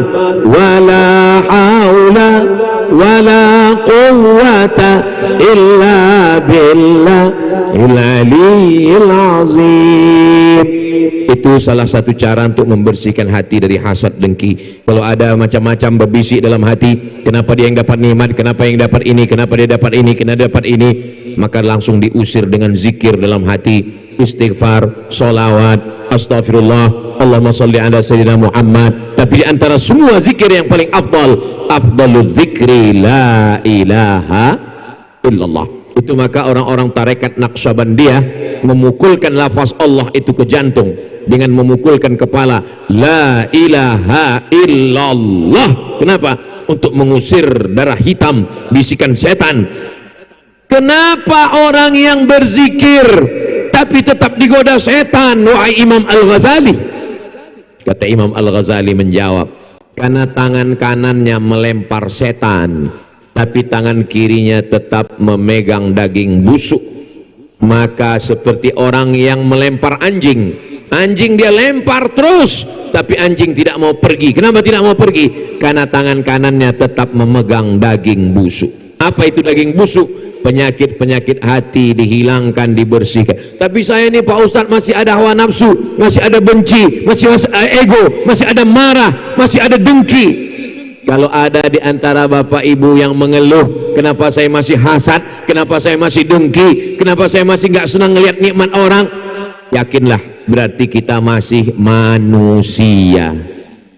wala haula wala quwwata illa billahil aliyyil azim. Itu salah satu cara untuk membersihkan hati dari hasad dengki. Kalau ada macam-macam berbisik dalam hati, kenapa dia yang dapat nikmat, kenapa yang dapat ini, kenapa dia dapat ini, kenapa dapat ini, maka langsung diusir dengan zikir dalam hati, istighfar, solawat, astagfirullah, Allahumma salli ala sayyidina Muhammad. Tapi di antara semua zikir yang paling afdalul zikri la ilaha illallah. Itu maka orang-orang tarekat Naqsyabandiyah memukulkan lafaz Allah itu ke jantung dengan memukulkan kepala, la ilaha illallah. Kenapa? Untuk mengusir darah hitam, bisikan setan. Kenapa orang yang berzikir tapi tetap digoda setan? Wahai Imam Al-Ghazali. Kata Imam Al-Ghazali menjawab, karena tangan kanannya melempar setan, tapi tangan kirinya tetap memegang daging busuk. Maka seperti orang yang melempar anjing. Anjing dia lempar terus, tapi anjing tidak mau pergi. Kenapa tidak mau pergi? Karena tangan kanannya tetap memegang daging busuk. Apa itu daging busuk? Penyakit-penyakit hati dihilangkan, dibersihkan. Tapi saya ini Pak Ustadz masih ada hawa nafsu, masih ada benci, masih ada ego, masih ada marah, masih ada dengki. Kalau ada di antara Bapak Ibu yang mengeluh, kenapa saya masih hasad, kenapa saya masih dengki, kenapa saya masih nggak senang ngelihat nikmat orang, yakinlah berarti kita masih manusia.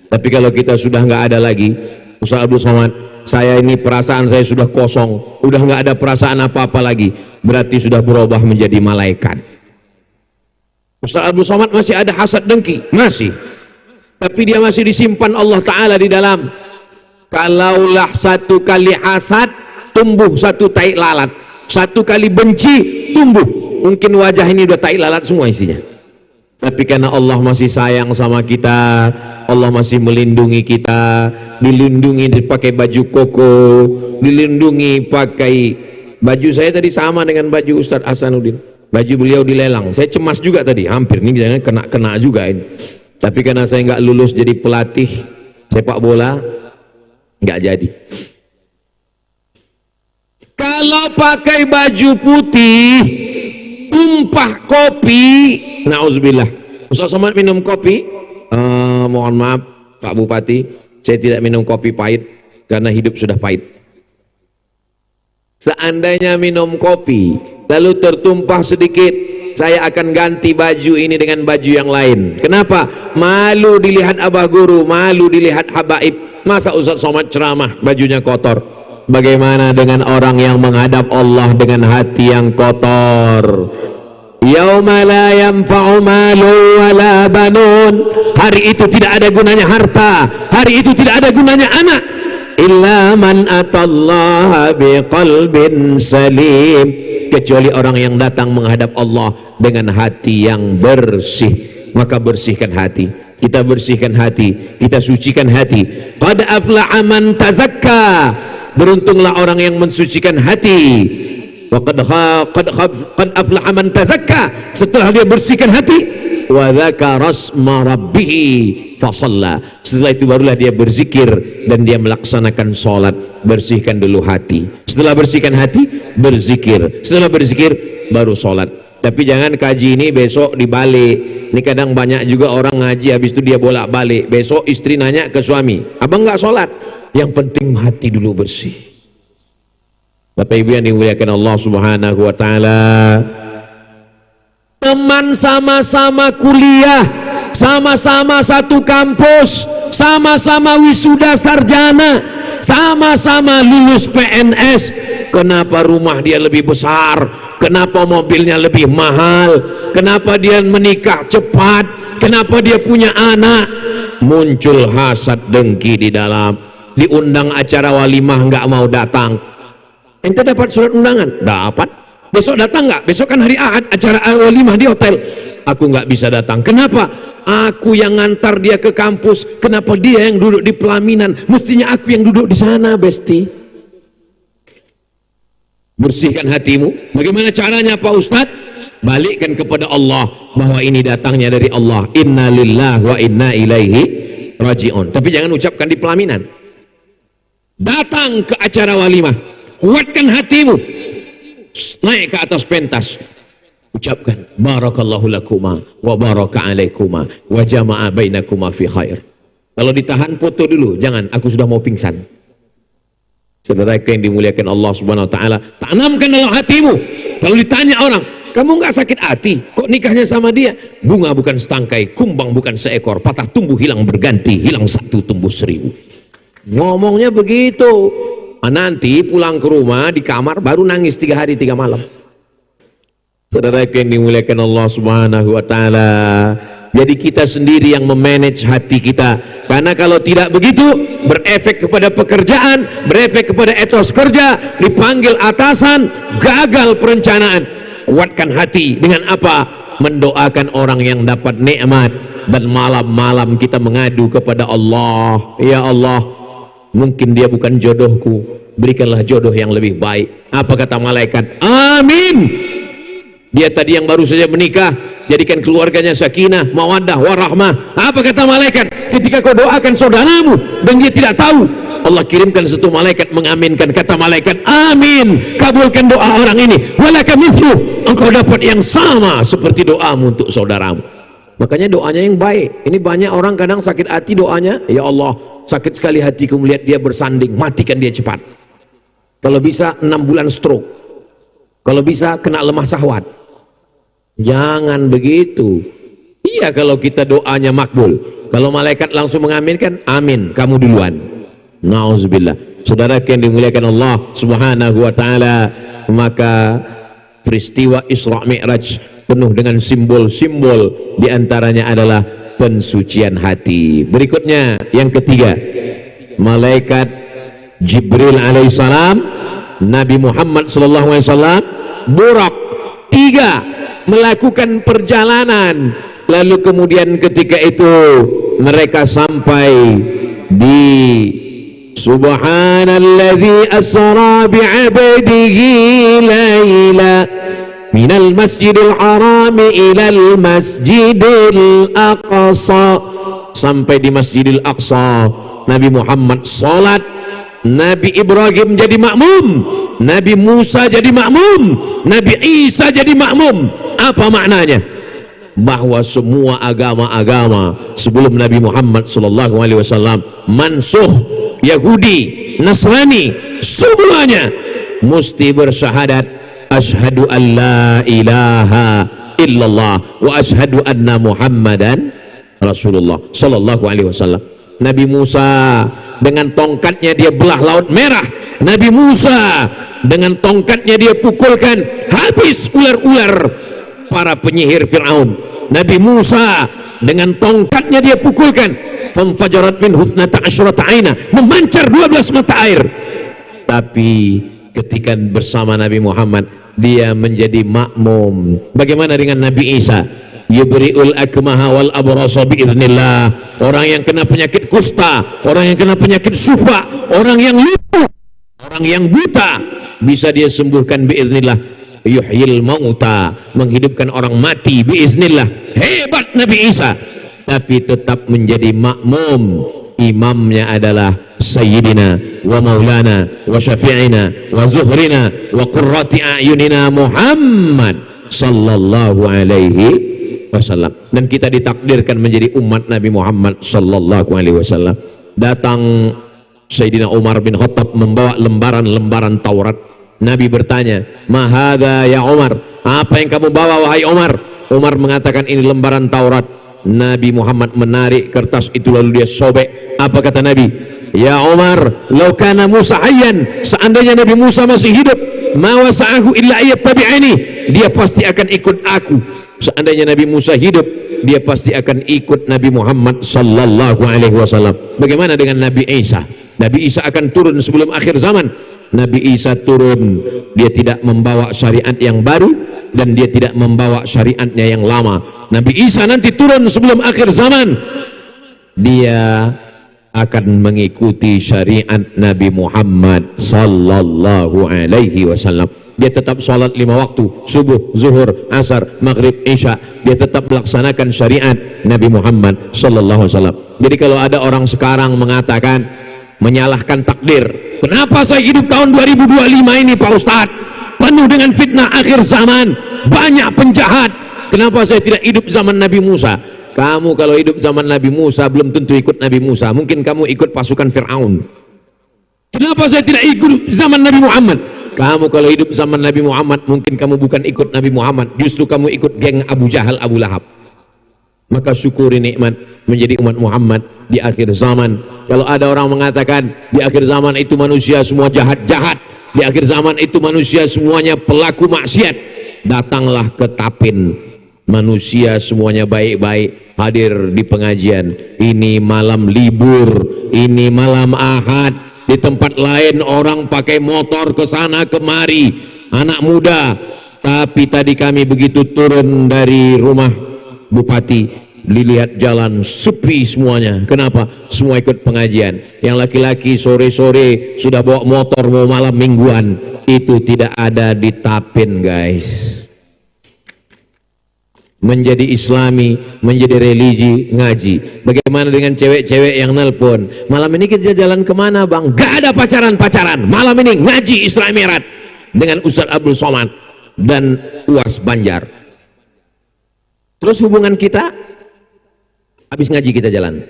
Tapi kalau kita sudah nggak ada lagi, Ustaz Abdul Somad, saya ini perasaan saya sudah kosong, udah nggak ada perasaan apa-apa lagi, berarti sudah berubah menjadi malaikat. Ustaz Abdul Somad masih ada hasad dengki, masih, tapi dia masih disimpan Allah Ta'ala di dalam. Kalaulah satu kali hasad tumbuh satu tai lalat, satu kali benci tumbuh, mungkin wajah ini udah tai lalat semua isinya. Tapi karena Allah masih sayang sama kita, Allah masih melindungi kita, dilindungi pakai baju koko, dilindungi pakai baju. Saya tadi sama dengan baju Ustadz Hasanuddin, baju beliau dilelang. Saya cemas juga tadi, hampir nih jangan kena juga ini. Tapi karena saya nggak lulus jadi pelatih sepak bola, nggak jadi. Kalau pakai baju putih, tumpah kopi, nauzubillah. Ustaz Somad minum kopi, mohon maaf Pak Bupati, saya tidak minum kopi pahit karena hidup sudah pahit. Seandainya minum kopi lalu tertumpah sedikit, saya akan ganti baju ini dengan baju yang lain. Kenapa? Malu dilihat abah guru, malu dilihat habaib. Masa Ustaz Somad ceramah bajunya kotor? Bagaimana dengan orang yang menghadap Allah dengan hati yang kotor? Yauma la yanfa'u malun wala banun. Hari itu tidak ada gunanya harta, hari itu tidak ada gunanya anak, illa man atallaha biqalbin salim, kecuali orang yang datang menghadap Allah dengan hati yang bersih. Maka bersihkan hati, kita bersihkan hati, kita sucikan hati. Qad aflaha man tazakka, beruntunglah orang yang mensucikan hati. Wa qad aflaha man tazakka, setelah dia bersihkan hati, wa dzakara asma rabbih fasalla, setelah itu barulah dia berzikir dan dia melaksanakan sholat. Bersihkan dulu hati, setelah bersihkan hati berzikir, setelah berzikir baru sholat. Tapi jangan kaji ini besok dibalik. Ini kadang banyak juga orang ngaji habis itu dia bolak balik, besok istri nanya ke suami, abang nggak sholat? Yang penting hati dulu bersih. Bapak Ibu yang dimuliakan Allah Subhanahu wa taala, teman sama-sama kuliah, sama-sama satu kampus, sama-sama wisuda sarjana, sama-sama lulus PNS. Kenapa rumah dia lebih besar? Kenapa mobilnya lebih mahal? Kenapa dia menikah cepat? Kenapa dia punya anak? Muncul hasad dengki di dalam. Diundang acara walimah nggak mau datang. Ente dapat surat undangan? Dapat. Besok datang nggak? Besok kan hari Ahad, acara walimah di hotel. Aku nggak bisa datang. Kenapa? Aku yang ngantar dia ke kampus. Kenapa dia yang duduk di pelaminan? Mestinya aku yang duduk di sana, Besti. Bersihkan hatimu. Bagaimana caranya Pak Ustadz? Balikkan kepada Allah bahwa ini datangnya dari Allah. Inna lillahi wa inna ilaihi raji'un. Tapi jangan ucapkan di pelaminan. Datang ke acara walimah, kuatkan hatimu, naik ke atas pentas, ucapkan barakallahu lakuma wa baraka alaikuma wa jama'a bainakuma fi khair. Kalau ditahan foto dulu, jangan, aku sudah mau pingsan. Saudara yang dimuliakan Allah Subhanahu wa taala, tanamkan dalam hatimu. Kalau ditanya orang, kamu nggak sakit hati kok nikahnya sama dia? Bunga bukan setangkai, kumbang bukan seekor, patah tumbuh hilang berganti, hilang satu tumbuh seribu. Ngomongnya begitu. Nanti pulang ke rumah di kamar baru nangis 3 hari 3 malam. Saudara yang dimuliakan Allah Subhanahu wa taala, jadi kita sendiri yang memanage hati kita. Karena kalau tidak begitu, berefek kepada pekerjaan, berefek kepada etos kerja, dipanggil atasan, gagal perencanaan. Kuatkan hati dengan apa? Mendoakan orang yang dapat nikmat, dan malam-malam kita mengadu kepada Allah. Ya Allah, mungkin dia bukan jodohku, berikanlah jodoh yang lebih baik. Apa kata malaikat? Amin. Dia tadi yang baru saja menikah, jadikan keluarganya sakinah, mawaddah, warahmah. Apa kata malaikat? Ketika kau doakan saudaramu dan dia tidak tahu, Allah kirimkan satu malaikat mengaminkan. Kata malaikat, amin, kabulkan doa orang ini. Walaka mithlu, engkau dapat yang sama seperti doamu untuk saudaramu. Makanya doanya yang baik. Ini banyak orang kadang sakit hati doanya, ya Allah, sakit sekali hatiku melihat dia bersanding, matikan dia cepat. Kalau bisa 6 bulan stroke, kalau bisa kena lemah syahwat. Jangan begitu. Iya, kalau kita doanya makbul, kalau malaikat langsung mengaminkan, amin, kamu duluan. Nauzubillah. Saudara yang dimuliakan Allah Subhanahu wa taala, maka peristiwa Isra Mi'raj penuh dengan simbol-simbol, diantaranya adalah pensucian hati. Berikutnya yang ketiga, malaikat Jibril alaihissalam, Nabi Muhammad sallallahu alaihi wasallam, Burak, 3 melakukan perjalanan. Lalu kemudian ketika itu mereka sampai di Subhanalladzi asra bi'abdihi laila minal masjidil harami ilal masjidil aqsa. Sampai di Masjidil Aqsa, Nabi Muhammad salat, Nabi Ibrahim jadi makmum, Nabi Musa jadi makmum, Nabi Isa jadi makmum. Apa maknanya? Bahwa semua agama-agama sebelum Nabi Muhammad SAW mansuh, Yahudi, Nasrani, semuanya mesti bersyahadat asyhadu an la ilaha illallah wa asyhadu anna Muhammadan Rasulullah sallallahu alaihi wasallam. Nabi Musa dengan tongkatnya dia belah laut merah. Nabi Musa dengan tongkatnya dia pukulkan habis ular-ular para penyihir Fir'aun. Nabi Musa dengan tongkatnya dia pukulkan famfajarat min husnata asyrata aina, memancar 12 mata air. Tapi ketika bersama Nabi Muhammad dia menjadi makmum. Bagaimana dengan Nabi Isa? Yubri'ul akmaha wal abrasa biiznillah. Orang yang kena penyakit kusta, orang yang kena penyakit sufa, orang yang lumpuh, orang yang buta, bisa dia sembuhkan biiznillah. Yuhyil mauta, menghidupkan orang mati biiznillah. Hebat Nabi Isa. Tapi tetap menjadi makmum. Imamnya adalah Sayyidina wa Maulana wa Syafi'ina wa Zuhrina wa Qurrati a'yunina Muhammad sallallahu alaihi wasallam. Dan kita ditakdirkan menjadi umat Nabi Muhammad sallallahu alaihi wasallam. Datang Sayyidina Umar bin Khattab membawa lembaran-lembaran Taurat. Nabi bertanya, "Mahadha ya Umar?" Apa yang kamu bawa wahai Umar? Umar mengatakan, ini lembaran Taurat. Nabi Muhammad menarik kertas itu lalu dia sobek. Apa kata Nabi? Ya Umar, law kana Musa hayyan, seandainya Nabi Musa masih hidup, ma wasa'ahu illa ayattabi'ani, dia pasti akan ikut aku. Seandainya Nabi Musa hidup, dia pasti akan ikut Nabi Muhammad sallallahu alaihi wasallam. Bagaimana dengan Nabi Isa? Nabi Isa akan turun sebelum akhir zaman. Nabi Isa turun, dia tidak membawa syariat yang baru dan dia tidak membawa syariatnya yang lama. Nabi Isa nanti turun sebelum akhir zaman, dia akan mengikuti syariat Nabi Muhammad sallallahu alaihi wasallam. Dia tetap sholat 5 waktu, subuh, zuhur, asar, maghrib, isya. Dia tetap melaksanakan syariat Nabi Muhammad sallallahu alaihi wasallam. Jadi kalau ada orang sekarang mengatakan, menyalahkan takdir, kenapa saya hidup tahun 2025 ini Pak Ustadz, penuh dengan fitnah akhir zaman, banyak penjahat, kenapa saya tidak hidup zaman Nabi Musa? Kamu kalau hidup zaman Nabi Musa belum tentu ikut Nabi Musa, mungkin kamu ikut pasukan Fir'aun. Kenapa saya tidak ikut zaman Nabi Muhammad? Kamu kalau hidup zaman Nabi Muhammad mungkin kamu bukan ikut Nabi Muhammad, justru kamu ikut geng Abu Jahal, Abu Lahab. Maka syukuri nikmat menjadi umat Muhammad di akhir zaman. Kalau ada orang mengatakan di akhir zaman itu manusia semua jahat-jahat, di akhir zaman itu manusia semuanya pelaku maksiat, datanglah ke Tapin, manusia semuanya baik-baik, hadir di pengajian. Ini malam libur, ini malam Ahad. Di tempat lain orang pakai motor ke sana kemari, anak muda. Tapi tadi kami begitu turun dari rumah Bupati, dilihat jalan sepi semuanya. Kenapa? Semua ikut pengajian. Yang laki-laki sore-sore sudah bawa motor mau malam mingguan. Itu tidak ada di Tapin, guys. Menjadi Islami, menjadi religi, ngaji. Bagaimana dengan cewek-cewek yang nelpon, malam ini kita jalan kemana bang? Gak ada pacaran-pacaran, malam ini ngaji Isra Mi'raj dengan Ustaz Abdul Somad dan Uwas Banjar. Terus hubungan kita, habis ngaji kita jalan.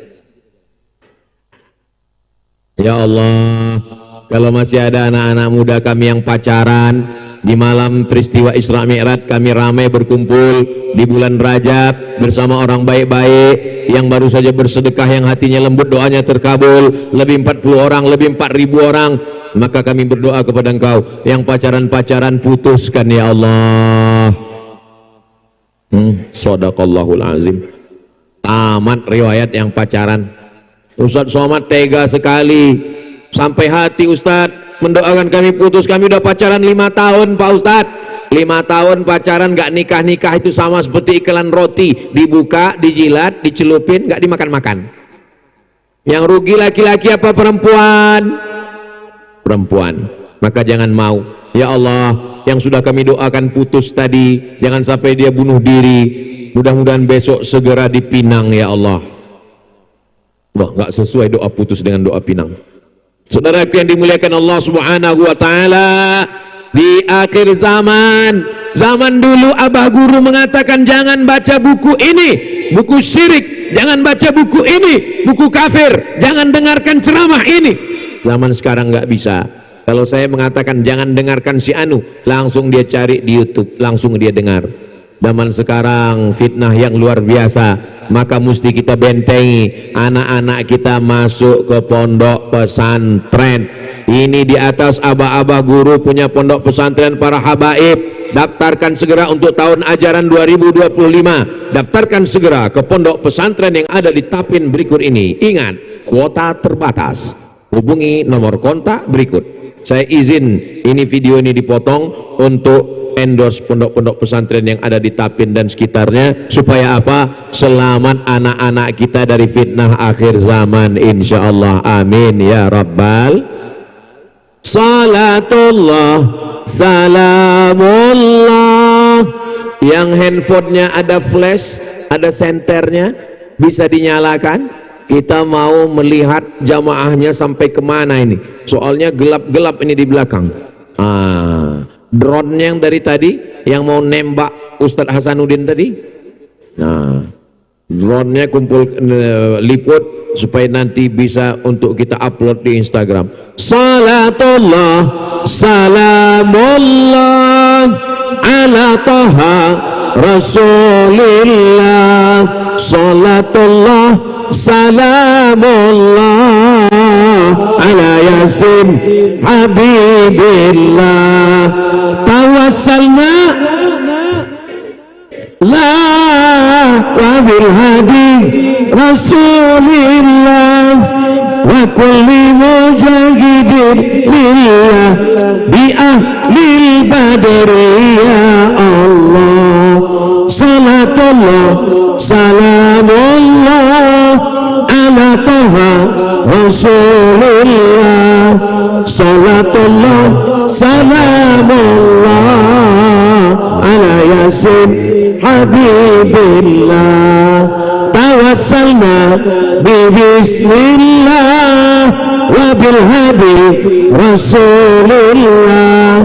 Ya Allah, kalau masih ada anak-anak muda kami yang pacaran, di malam peristiwa Isra Mi'raj kami ramai berkumpul di bulan Rajab bersama orang baik-baik yang baru saja bersedekah, yang hatinya lembut, doanya terkabul, lebih 40 orang, lebih 4.000 orang. Maka kami berdoa kepada Engkau yang pacaran-pacaran, putuskan ya Allah. Shadaqallahul azim. Tamat riwayat yang pacaran. Ustadz Somad tega sekali, sampai hati Ustadz mendoakan kami putus. Kami udah pacaran 5 tahun Pak Ustadz. 5 tahun pacaran gak nikah-nikah, itu sama seperti iklan roti, dibuka, dijilat, dicelupin, gak dimakan-makan. Yang rugi laki-laki apa perempuan? Perempuan. Maka jangan mau. Ya Allah, yang sudah kami doakan putus tadi, jangan sampai dia bunuh diri. Mudah-mudahan besok segera dipinang ya Allah. Wah, gak sesuai doa putus dengan doa pinang. Saudara yang dimuliakan Allah Subhanahu wa taala, di akhir zaman, zaman dulu abah guru mengatakan jangan baca buku ini, buku syirik, jangan baca buku ini, buku kafir, jangan dengarkan ceramah ini. Zaman sekarang nggak bisa. Kalau saya mengatakan jangan dengarkan si anu, langsung dia cari di YouTube, langsung dia dengar. Zaman sekarang fitnah yang luar biasa, maka mesti kita bentengi anak-anak kita masuk ke pondok pesantren. Ini di atas abah-abah guru punya pondok pesantren para habaib. Daftarkan segera untuk tahun ajaran 2025. Daftarkan segera ke pondok pesantren yang ada di Tapin berikut ini. Ingat, kuota terbatas. Hubungi nomor kontak berikut. Saya izin ini video ini dipotong untuk endorse pondok-pondok pesantren yang ada di Tapin dan sekitarnya, supaya apa? Selamat anak-anak kita dari fitnah akhir zaman, insyaallah. Amin ya rabbal. Salatullah salamullah. Yang handphonenya ada flash, ada senternya, bisa dinyalakan. Kita mau melihat jamaahnya sampai kemana ini, soalnya gelap-gelap ini di belakang. Drone yang dari tadi yang mau nembak Ustadz Hasanuddin tadi, nah drone-nya kumpul liput supaya nanti bisa untuk kita upload di Instagram. Salatullah salamullah ala taha rasulillah. Salatullah salamullah ala yasin habibillah. Tawassalna la wa bil hadi rasulillah wa kulli mujahidin lillah bi ahlil badri ya Allah. Salatullah salamullah ala taha rasulillah. Salatullah salamullah ala yasin habibillah. Tawassalna bismillah wa bil hadi rasulillah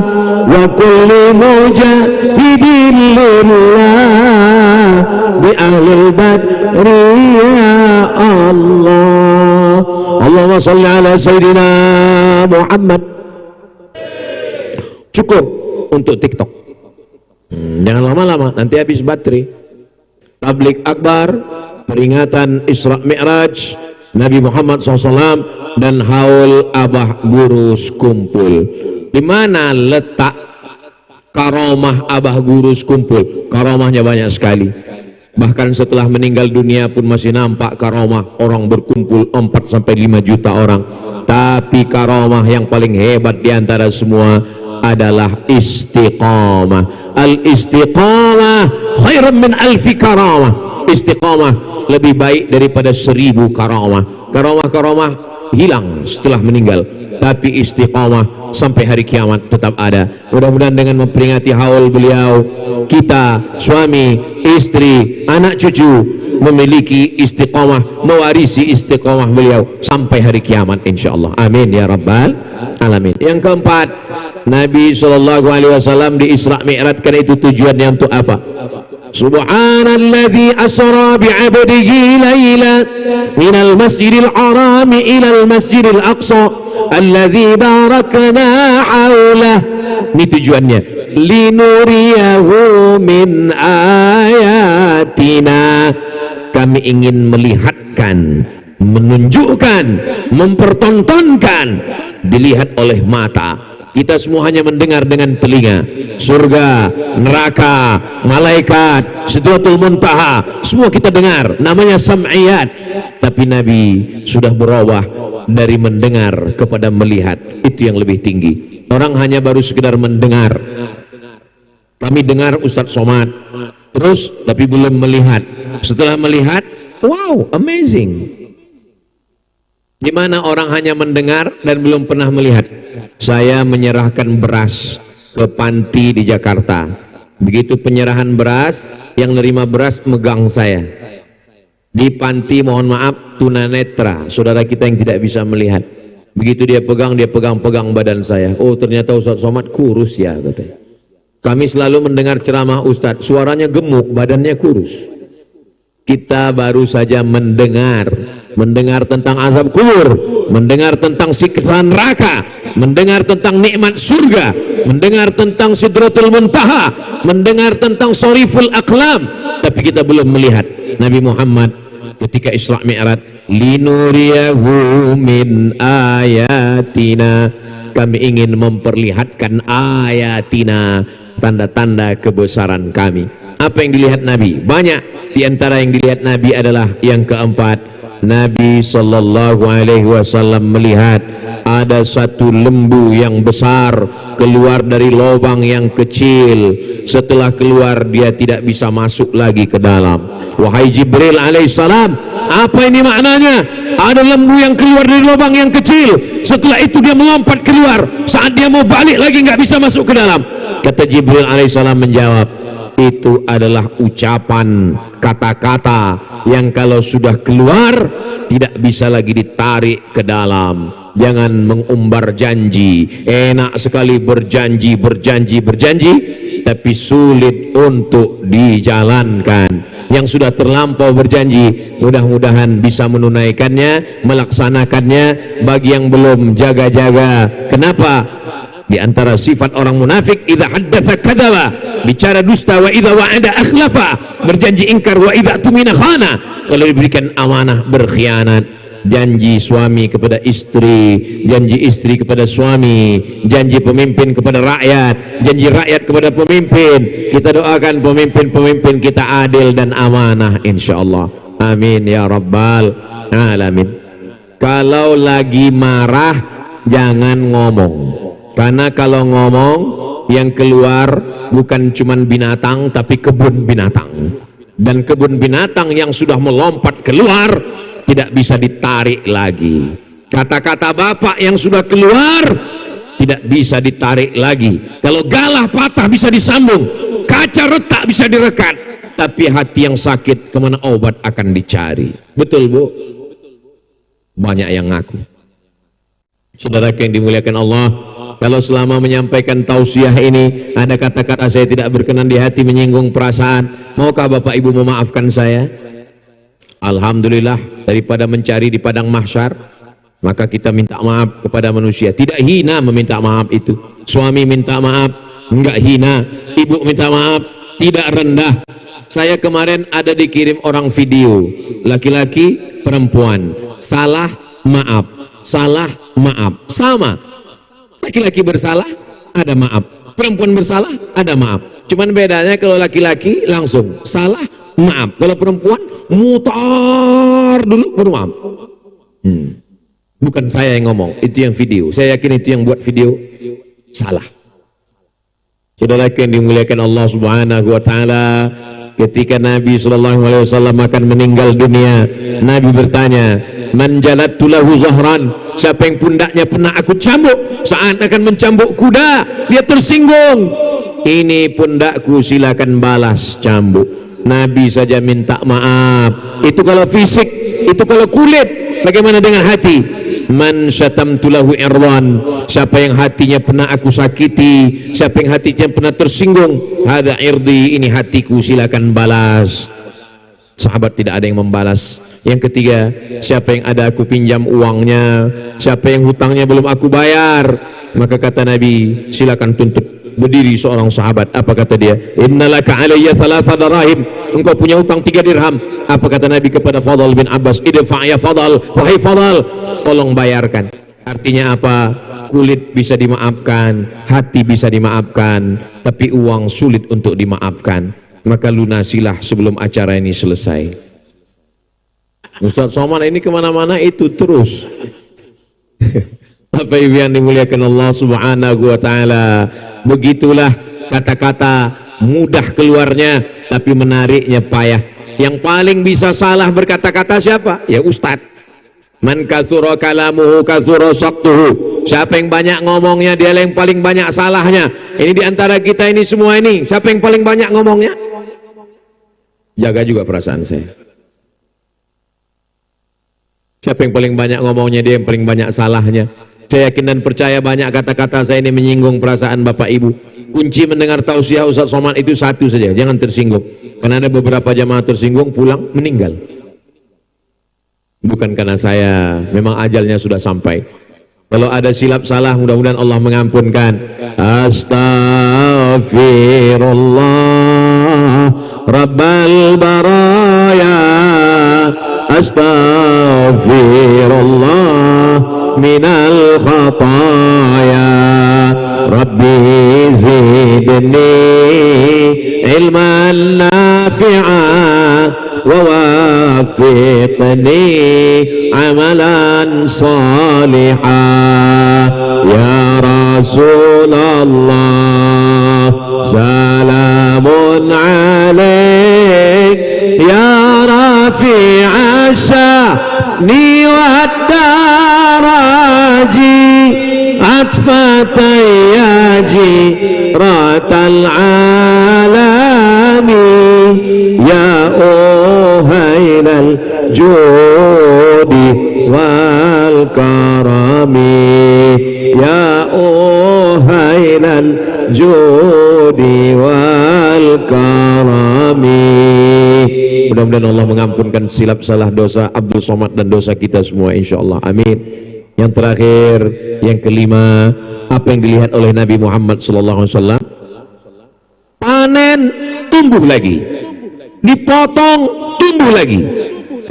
wa kulli mujahidin lillah bi ahlil badri ya Allah. Allahumma salli ala sayyidina Muhammad. Cukup untuk TikTok. Jangan lama-lama, nanti habis baterai. Tablik akbar, peringatan Isra Mi'raj Nabi Muhammad SAW dan haul Abah Gurus kumpul. Di mana letak karomah Abah Gurus kumpul? Karomahnya banyak sekali. Bahkan setelah meninggal dunia pun masih nampak karomah orang berkumpul 4-5 juta orang. Tapi karomah yang paling hebat diantara semua adalah istiqamah. Al-istiqamah khairan min alfi karamah. Istiqamah lebih baik daripada 1000 karamah. Karamah-karamah hilang setelah meninggal, tapi istiqamah sampai hari kiamat tetap ada. Mudah-mudahan dengan memperingati haul beliau, kita, suami, istri, anak cucu memiliki istiqamah, mewarisi istiqamah beliau sampai hari kiamat insyaallah. Amin ya rabbal alamin. Yang keempat, Nabi SAW di Isra Mi'rajkan itu tujuannya untuk apa? Subhanalladzi asra bi'abdihi laila minal masjidil haram ilal masjidil aqsa alladzi barakna haulah. Ini tujuannya, linuriyahu min ayatina. Kami ingin melihatkan, menunjukkan, mempertontonkan, dilihat oleh mata. Kita semua hanya mendengar dengan telinga. Surga, neraka, malaikat, Sidratul Muntaha, semua kita dengar, namanya sam'iyat. Tapi Nabi sudah berubah dari mendengar kepada melihat. Itu yang lebih tinggi. Orang hanya baru sekedar mendengar. Kami dengar Ustadz Somad terus, tapi belum melihat. Setelah melihat, wow, amazing. Di mana orang hanya mendengar dan belum pernah melihat. Saya menyerahkan beras ke panti di Jakarta. Begitu penyerahan beras, yang nerima beras megang saya. Di panti, mohon maaf, tunanetra, saudara kita yang tidak bisa melihat. Begitu dia pegang badan saya. Oh, ternyata Ustadz Somad kurus ya, katanya. Kami selalu mendengar ceramah Ustadz, suaranya gemuk, badannya kurus. Kita baru saja mendengar tentang azab kubur, mendengar tentang siksa neraka. mendengar tentang nikmat surga, mendengar tentang Sidratul Muntaha, mendengar tentang Shariful Aqlam, tapi kita belum melihat Nabi Muhammad ketika Isra Mi'raj. Linuriyahu min ayatina, kami ingin memperlihatkan ayatina, tanda-tanda kebesaran kami. Apa yang dilihat Nabi? Banyak. Di antara yang dilihat Nabi adalah yang keempat, Nabi sallallahu alaihi wasallam melihat ada satu lembu yang besar keluar dari lubang yang kecil. Setelah keluar dia tidak bisa masuk lagi ke dalam. Wahai Jibril alaihissalam, apa ini maknanya? Ada lembu yang keluar dari lubang yang kecil, setelah itu dia melompat keluar, saat dia mau balik lagi nggak bisa masuk ke dalam. Kata Jibril alaihissalam menjawab, itu adalah ucapan kata-kata yang kalau sudah keluar tidak bisa lagi ditarik ke dalam. Jangan mengumbar janji. Enak sekali berjanji, tapi sulit untuk dijalankan. Yang sudah terlampau berjanji, mudah-mudahan bisa menunaikannya, melaksanakannya. Bagi yang belum, jaga-jaga. Kenapa? Di antara sifat orang munafik, idza haddatsa kadzaba, bicara dusta, wa idza wa'ada akhlafa, berjanji ingkar, wa idza tumina khana, kalau diberikan amanah berkhianat. Janji suami kepada istri, janji istri kepada suami, janji pemimpin kepada rakyat, janji rakyat kepada pemimpin. Kita doakan pemimpin-pemimpin kita adil dan amanah insyaallah. Amin ya rabbal alamin. Kalau lagi marah jangan ngomong, karena kalau ngomong yang keluar bukan cuman binatang tapi kebun binatang, dan kebun binatang yang sudah melompat keluar tidak bisa ditarik lagi. Kata-kata bapak yang sudah keluar tidak bisa ditarik lagi. Kalau galah patah bisa disambung, kaca retak bisa direkat, tapi hati yang sakit kemana obat akan dicari. Betul bu? Banyak yang ngaku. Saudara yang dimuliakan Allah, kalau selama menyampaikan tausiah ini ada kata-kata saya tidak berkenan di hati, menyinggung perasaan, maukah bapak ibu memaafkan saya? Alhamdulillah, daripada mencari di padang mahsyar, maka kita minta maaf kepada manusia. Tidak hina meminta maaf itu. Suami minta maaf, enggak hina. Ibu minta maaf, tidak rendah. Saya kemarin ada dikirim orang video, laki-laki, perempuan, salah maaf, salah maaf, sama. Laki-laki bersalah, ada maaf. Perempuan bersalah, ada maaf. Cuman bedanya kalau laki-laki langsung salah, maaf. Kalau perempuan mutar dulu baru maaf. Bukan saya yang ngomong, itu yang video. Saya yakin itu yang buat video salah. Saudara yang dimuliakan Allah Subhanahu wa taala, ketika Nabi sallallahu alaihi wasallam akan meninggal dunia, Nabi bertanya, "Man jalattu lahu zahran?" Siapa yang pundaknya pernah aku cambuk saat akan mencambuk kuda, dia tersinggung. Ini pundakku, silakan balas cambuk. Nabi saja minta maaf. Itu kalau fisik, itu kalau kulit. Bagaimana dengan hati? Man syatamtu lahu irwan, siapa yang hatinya pernah aku sakiti, siapa yang hatinya pernah tersinggung, hadza irdi, ini hatiku, silakan balas. Sahabat tidak ada yang membalas. Yang ketiga, siapa yang ada aku pinjam uangnya, siapa yang hutangnya belum aku bayar, maka kata Nabi, silakan tuntut. Berdiri seorang sahabat, apa kata dia? Innalaka alayya thalatha darahim, engkau punya hutang 3 dirham. Apa kata Nabi kepada Fadl bin Abbas? Idfa' ya Fadl, wahai Fadl, tolong bayarkan. Artinya apa? Kulit bisa dimaafkan, hati bisa dimaafkan, tapi uang sulit untuk dimaafkan. Maka lunasilah sebelum acara ini selesai. Ustaz Somad ini kemana-mana itu terus. Apa yang dimuliakan Allah Subhanahu wa taala, begitulah kata-kata mudah keluarnya tapi menariknya payah. Yang paling bisa salah berkata-kata siapa? Ya ustaz. Man katsura kalamuhu katsura saqtuhu. Siapa yang banyak ngomongnya dia yang paling banyak salahnya. Ini di antara kita ini semua ini, siapa yang paling banyak ngomongnya? Jaga juga perasaan saya. Siapa yang paling banyak ngomongnya dia yang paling banyak salahnya. Saya yakin dan percaya banyak kata-kata saya ini menyinggung perasaan Bapak Ibu. Kunci mendengar tausiah Ustaz Somad itu satu saja, jangan tersinggung. Karena ada beberapa jamaah tersinggung pulang meninggal. Bukan karena saya, memang ajalnya sudah sampai. Kalau ada silap salah, mudah-mudahan Allah mengampunkan. Astaghfirullah Rabbal baraya, astaghfirullah minal khataya, Rabbi zidni ilman nafi'an wa wafiqni amalan salihah. Ya Rasulullah salamun alaik, ya rafi'a sya'ni wa daraji, atfatayyaji ratal alami, ya uhailal judi wal karami, ya uhailal judi wal karami. Mudah-mudahan Allah mengampunkan silap salah dosa Abdul Somad dan dosa kita semua insyaallah, amin. Yang terakhir, yang kelima, apa yang dilihat oleh Nabi Muhammad SAW? Panen, tumbuh lagi, dipotong, tumbuh lagi.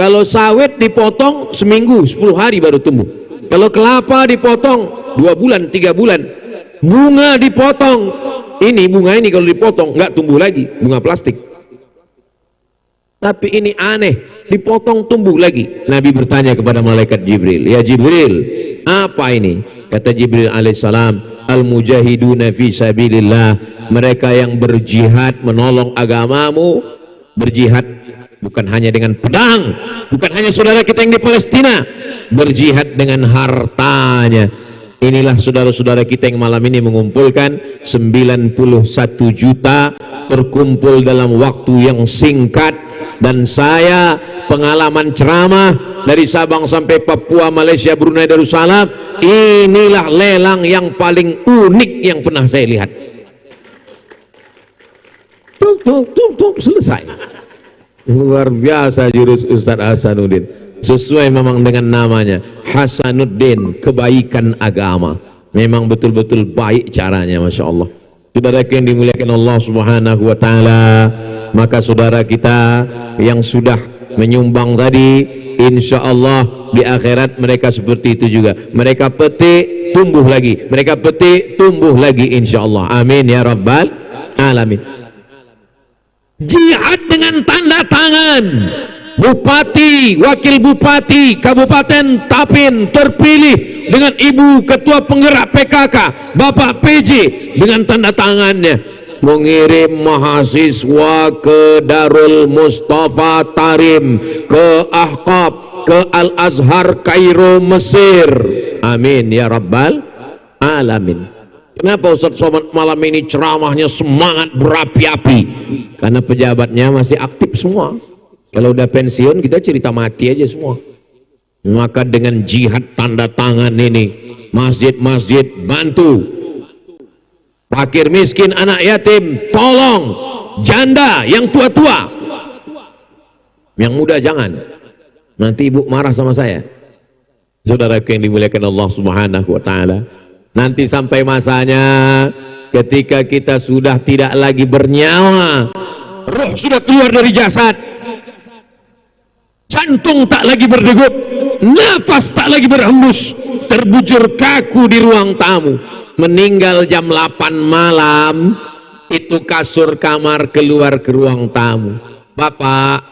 Kalau sawit dipotong seminggu, 10 hari baru tumbuh. Kalau kelapa dipotong 2 bulan, 3 bulan. Bunga dipotong, bunga ini kalau dipotong nggak tumbuh lagi, bunga plastik. Tapi ini aneh, dipotong tumbuh lagi. Nabi bertanya kepada malaikat Jibril, ya Jibril, apa ini? Kata Jibril alaihissalam, al-mujahiduna fi sabilillah, mereka yang berjihad menolong agamamu. Berjihad bukan hanya dengan pedang, bukan hanya saudara kita yang di Palestina, berjihad dengan hartanya. Inilah saudara-saudara kita yang malam ini mengumpulkan 91 juta, terkumpul dalam waktu yang singkat. Dan saya pengalaman ceramah dari Sabang sampai Papua, Malaysia, Brunei Darussalam, inilah lelang yang paling unik yang pernah saya lihat. Selesai. Luar biasa jurus Ustaz Hasanuddin, sesuai memang dengan namanya, Hasanuddin, kebaikan agama. Memang betul-betul baik caranya, Masya Allah. Saudara yang dimuliakan Allah Subhanahu wa Ta'ala, maka saudara kita yang sudah menyumbang tadi, insya Allah di akhirat mereka seperti itu juga. Mereka petik, tumbuh lagi. Mereka petik, tumbuh lagi, insya Allah. Amin ya Rabbal Alamin. Jihad dengan tanda tangan. Bupati, wakil bupati Kabupaten Tapin terpilih dengan Ibu Ketua Penggerak PKK, Bapak PJ, dengan tanda tangannya mengirim mahasiswa ke Darul Mustafa Tarim, ke Ahqab, ke Al-Azhar Kairo Mesir. Amin ya Rabbal Alamin. Kenapa Ustaz Somad malam ini ceramahnya semangat berapi-api? Karena pejabatnya masih aktif semua. Kalau udah pensiun kita cerita mati aja semua. Maka dengan jihad tanda tangan ini, masjid-masjid bantu, fakir miskin, anak yatim tolong, janda yang tua-tua, yang muda jangan, nanti ibu marah sama saya. Saudaraku yang dimuliakan Allah Subhanahu wa Ta'ala, nanti sampai masanya ketika kita sudah tidak lagi bernyawa, roh sudah keluar dari jasad, jantung tak lagi berdegup, nafas tak lagi berhembus, terbujur kaku di ruang tamu, meninggal jam 8 malam, itu kasur kamar keluar ke ruang tamu. Bapak,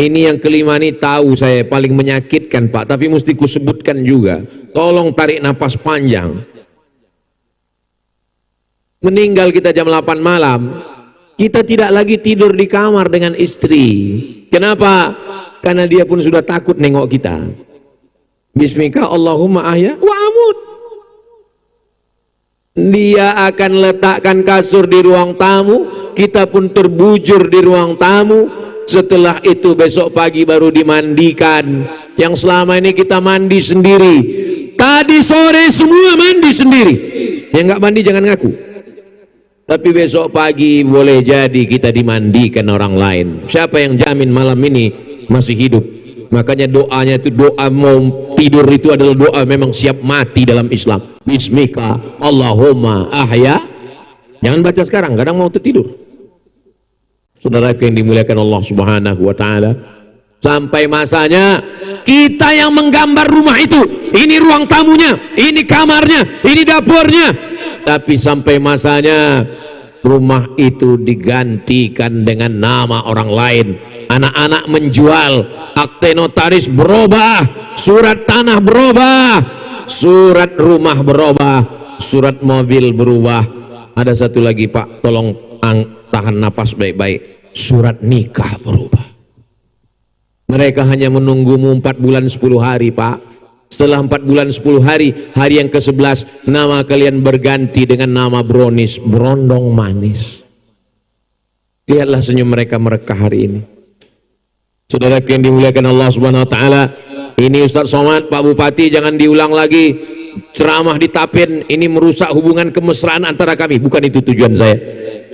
ini yang kelima ini tahu saya paling menyakitkan Pak, tapi mesti kusebutkan juga. Tolong tarik nafas panjang. Meninggal kita jam 8 malam, kita tidak lagi tidur di kamar dengan istri. Kenapa? Karena dia pun sudah takut nengok kita. Bismika Allahumma ahya wa amut. Dia akan letakkan kasur di ruang tamu, kita pun terbujur di ruang tamu. Setelah itu besok pagi baru dimandikan. Yang selama ini kita mandi sendiri, tadi sore semua mandi sendiri. Yang nggak mandi jangan ngaku. Tapi besok pagi boleh jadi kita dimandikan orang lain. Siapa yang jamin malam ini masih hidup? Makanya doanya itu, doa mau tidur itu adalah doa memang siap mati dalam Islam. Bismika Allahumma ahya. Jangan baca sekarang, kadang mau tertidur. Saudara yang dimuliakan Allah Subhanahu wa taala, sampai masanya kita yang menggambar rumah itu. Ini ruang tamunya, ini kamarnya, ini dapurnya. Tapi sampai masanya rumah itu digantikan dengan nama orang lain. Anak-anak menjual, akte notaris berubah, surat tanah berubah, surat rumah berubah, surat mobil berubah. Ada satu lagi Pak, tolong tahan napas baik-baik, surat nikah berubah. Mereka hanya menunggumu 4 bulan 10 hari Pak. Setelah 4 bulan 10 hari, hari yang ke-11 nama kalian berganti dengan nama Bronis, berondong manis. Lihatlah senyum mereka hari ini. Saudara yang dimuliakan Allah Subhanahu wa taala, ini Ustaz Somad, Pak Bupati, jangan diulang lagi ceramah di Tapin, ini merusak hubungan kemesraan antara kami. Bukan itu tujuan saya.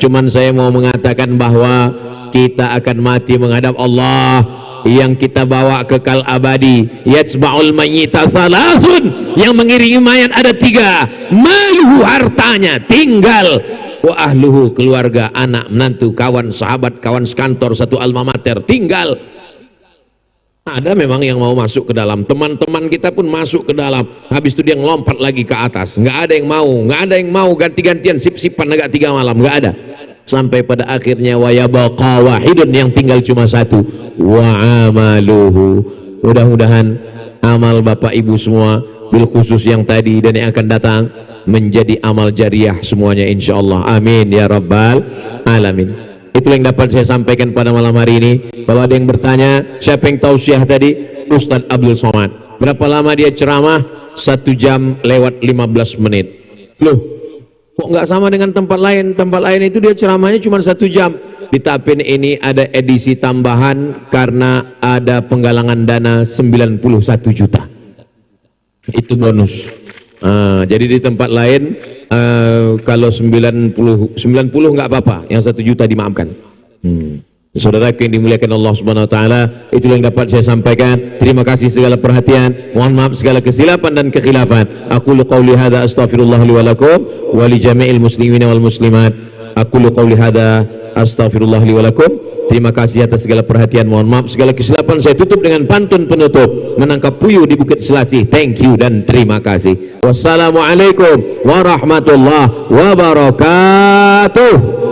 Cuman saya mau mengatakan bahwa kita akan mati menghadap Allah. Yang kita bawa kekal abadi, yatsba'ul mayyita salasun, yang mengiringi mayat ada 3, maluhu, hartanya tinggal, wa ahluhu, keluarga, anak, menantu, kawan, sahabat, kawan sekantor, satu alma mater tinggal. Ada memang yang mau masuk ke dalam, teman-teman kita pun masuk ke dalam, habis itu dia ngelompat lagi ke atas. Nggak ada yang mau ganti-gantian sip-sipan agak 3 malam, nggak ada. Sampai pada akhirnya wa yabqa wahidun, yang tinggal cuma 1, wa amaluhu. Mudah-mudahan amal Bapak Ibu semua, bil khusus yang tadi dan yang akan datang, menjadi amal jariah semuanya insyaallah. Amin ya rabbal alamin. Itu yang dapat saya sampaikan pada malam hari ini. Kalau ada yang bertanya, siapa yang tausiah tadi? Ustadz Abdul Somad. Berapa lama dia ceramah? 1 jam lewat 15 menit. Loh, kok nggak sama dengan tempat lain? Tempat lain itu dia ceramahnya cuma 1 jam. Di Tapin ini ada edisi tambahan karena ada penggalangan dana 91 juta. Itu bonus. Jadi di tempat lain kalau 90 nggak apa-apa, yang 1 juta dimaafkan. Saudara yang dimuliakan Allah Subhanahu wa taala, itu yang dapat saya sampaikan. Terima kasih segala perhatian. Mohon maaf segala kesilapan dan kekhilafan. Aqulu qauli hadza astaghfirullah li wa lakum wa li jami'il muslimina wal muslimat. Aqulu qauli hadza astaghfirullah li wa lakum. Terima kasih atas segala perhatian. Mohon maaf segala kesilapan. Saya tutup dengan pantun penutup. Menangkap puyuh di Bukit Selasih. Thank you dan terima kasih. Wassalamualaikum warahmatullahi wabarakatuh.